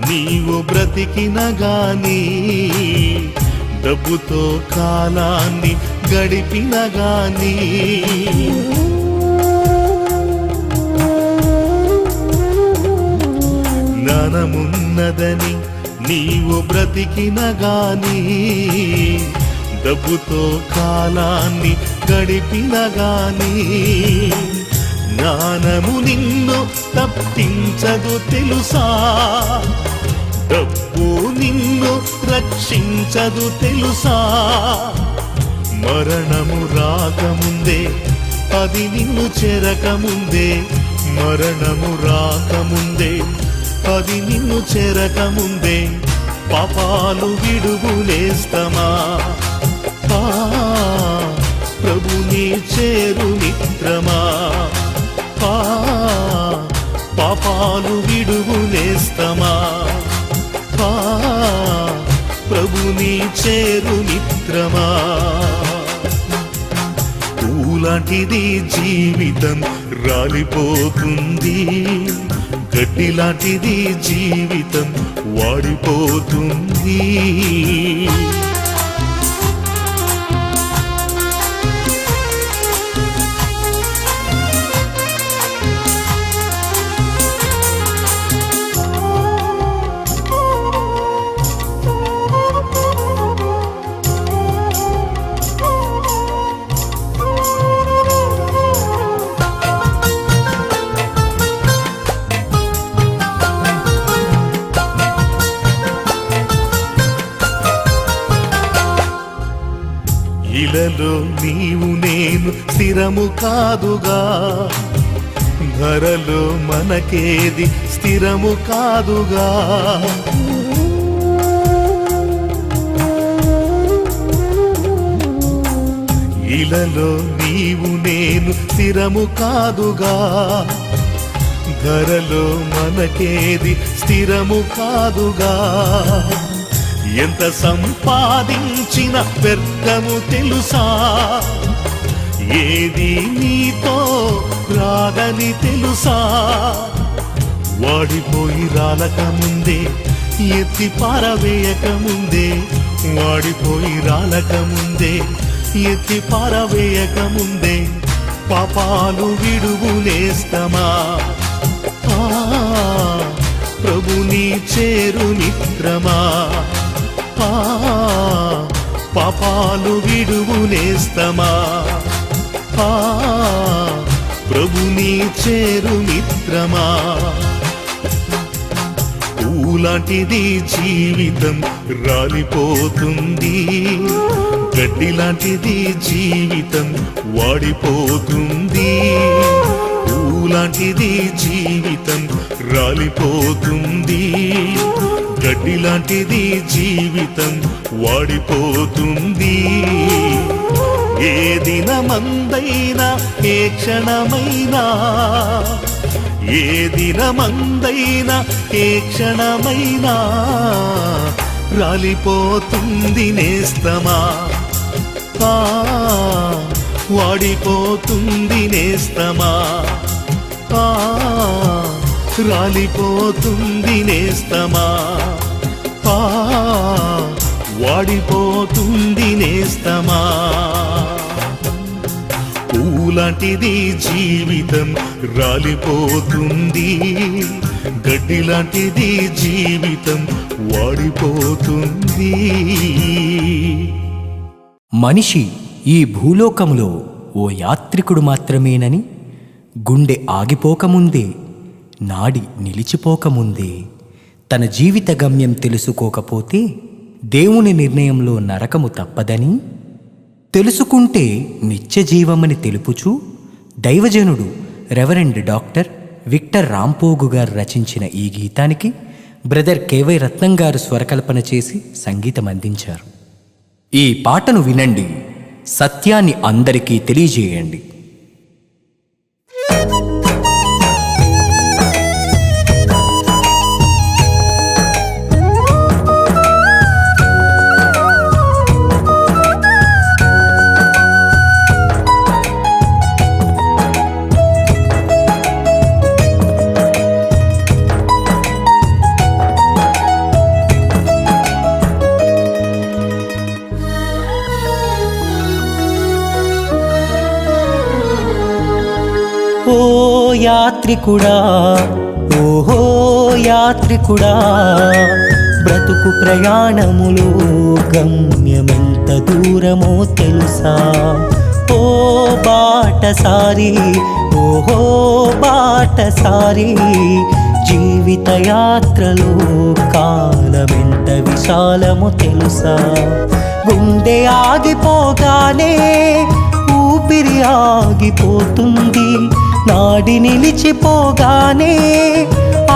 నీవు బ్రతికిన గాని, డబ్బుతో కాలాన్ని గడిపిన గాని, జ్ఞానమున్నదని నీవు బ్రతికిన గాని, డబ్బుతో కాలాన్ని గడిపిన గాని, జ్ఞానము నిన్ను తప్పించదు తెలుసా, డబ్బు నిన్ను రక్షించదు తెలుసా. మరణము రాకముందే, అది నిన్ను చెరకముందే, మరణము రాకముందే, అది నిన్ను చెరకముందే, పాపాలు విడుగులేస్తమా. ప్రభుని చేరు మిత్రమా, పాపాలు విడుగులేస్తమా. ప్రభుని చేరు మిత్రమా. పూలాంటిది జీవితం రాలిపోతుంది, గడ్డి లాంటిది జీవితం వాడిపోతుంది. ఇలలో నీవు నేను స్థిరము కాదుగా, ధరలో మనకేది స్థిరము కాదుగా. ఇలలో నీవు నేను స్థిరము కాదుగా, ధరలో మనకేది స్థిరము కాదుగా. ఎంత సంపాదించిన వ్యర్థము తెలుసా, ఏది నీతో రాదని తెలుసా. వాడిపోయి రాలకముందే, ఎత్తి పారవేయకముందే, వాడిపోయి రాలకముందే, ఎత్తి పారవేయకముందే, పాపాలు విడుగులేస్తమా. ప్రభుని చేరు మిత్రమా, పాపాలు విడుగులేస్తమా. ప్రభుని చేరు మిత్రమా. పూలాంటిది జీవితం రాలిపోతుంది, గడ్డి లాంటిది జీవితం వాడిపోతుంది. పూలాంటిది జీవితం రాలిపోతుంది, గడ్డి లాంటిది జీవితం వాడిపోతుంది. ఏ దినమందైనా, ఏ క్షణమైనా, ఏ దినమందైనా, ఏ క్షణమైనా రాలిపోతుంది నేస్తమా. వాడిపోతుంది నేస్తమా, రాలిపోతుంది నేస్తమా. వాడిపోతుంది నేస్తమా. పూలాంటిది జీవితం రాలిపోతుంది, గడ్డి లాంటిది జీవితం వాడిపోతుంది. మనిషి ఈ భూలోకములో ఓ యాత్రికుడు మాత్రమేనని గుండె ఆగిపోకముందే, నాడి నిలిచిపోకముందే, తన జీవిత గమ్యం తెలుసుకోకపోతే దేవుని నిర్ణయంలో నరకము తప్పదని, తెలుసుకుంటే నిత్య జీవమని తెలుపుచూ దైవజనుడు రెవరెండ్ డాక్టర్ విక్టర్ రాంపోగు గారు రచించిన ఈ గీతానికి బ్రదర్ కేవై రత్నం గారు స్వరకల్పన చేసి సంగీతం అందించారు. ఈ పాటను వినండి, సత్యాన్ని అందరికీ తెలియజేయండి. యాత్రికుడా ఓహో యాత్రికుడా బ్రతుకు ప్రయాణములో గమ్యమెంత దూరమో తెలుసా ఓ బాటసారి ఓహో బాటసారి జీవిత యాత్రలో కాలమెంత విశాలమో తెలుసా గుండె ఆగిపోగానే ఊపిరి ఆగిపోతుంది నాడి నిలిచిపోగానే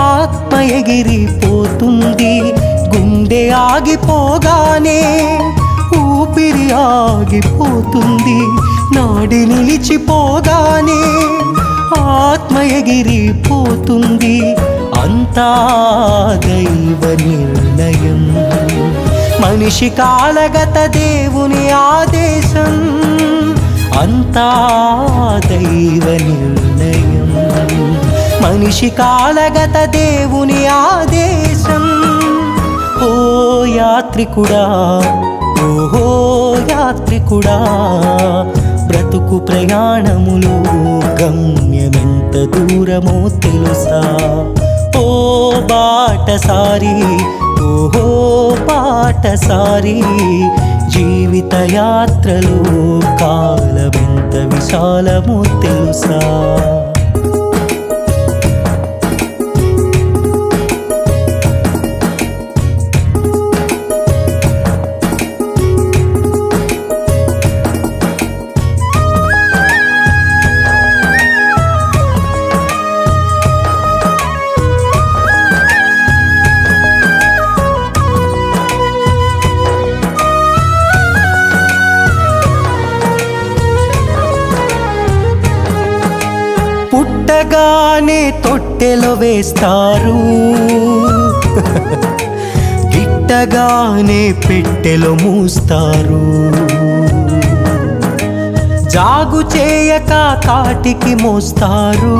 ఆత్మ ఎగిరిపోతుంది గుండె ఆగిపోగానే ఊపిరి ఆగిపోతుంది నాడి నిలిచిపోగానే ఆత్మ ఎగిరిపోతుంది అంతా దైవ నిర్ణయం మనిషి కాలగత దేవుని ఆదేశం అంతా దైవ నిర్ణయం మనిషి కాలగత దేవుని ఆదేశం ఓ యాత్రికుడా ఓహో యాత్రికుడా బ్రతుకు ప్రయాణములో గమ్యమెంత దూరమో తెలుసా ఓ బాటసారి ఓహో బాటసారి జీవిత యాత్రలో కాలమెంత విశాలమో తెలుసా పుట్టగానే తొట్టెలో వేస్తారు గిట్టగానే పెట్టెలో మూస్తారు జాగు చేయక కాటికి మోస్తారు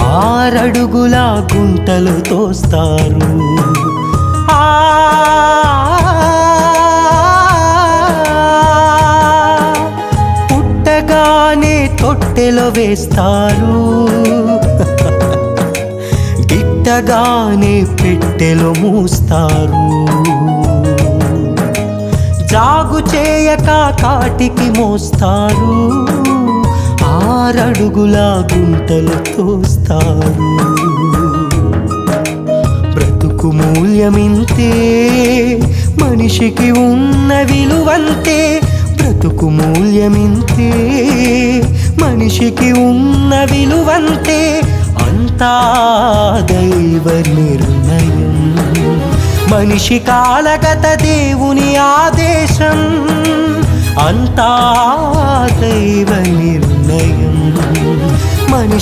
6 అడుగుల గుంటలు తోస్తారు పుట్టగానే తొట్టెలో వేస్తారు గిట్టగానే పెట్టెలో మూస్తారు జాగు చేయక కాటికి మోస్తారు 6 అడుగుల గుంటలు తోస్తారు బ్రతుకు మూల్యమింతే మనిషికి ఉన్న విలువంతే బ్రతుకు మూల్యమింతే మనిషికి ఉన్న విలువంతే అంతా దైవ నిర్ణయం మనిషి కాలగత దేవుని ఆదేశం అంతా దైవ నిర్ణయం మనిషి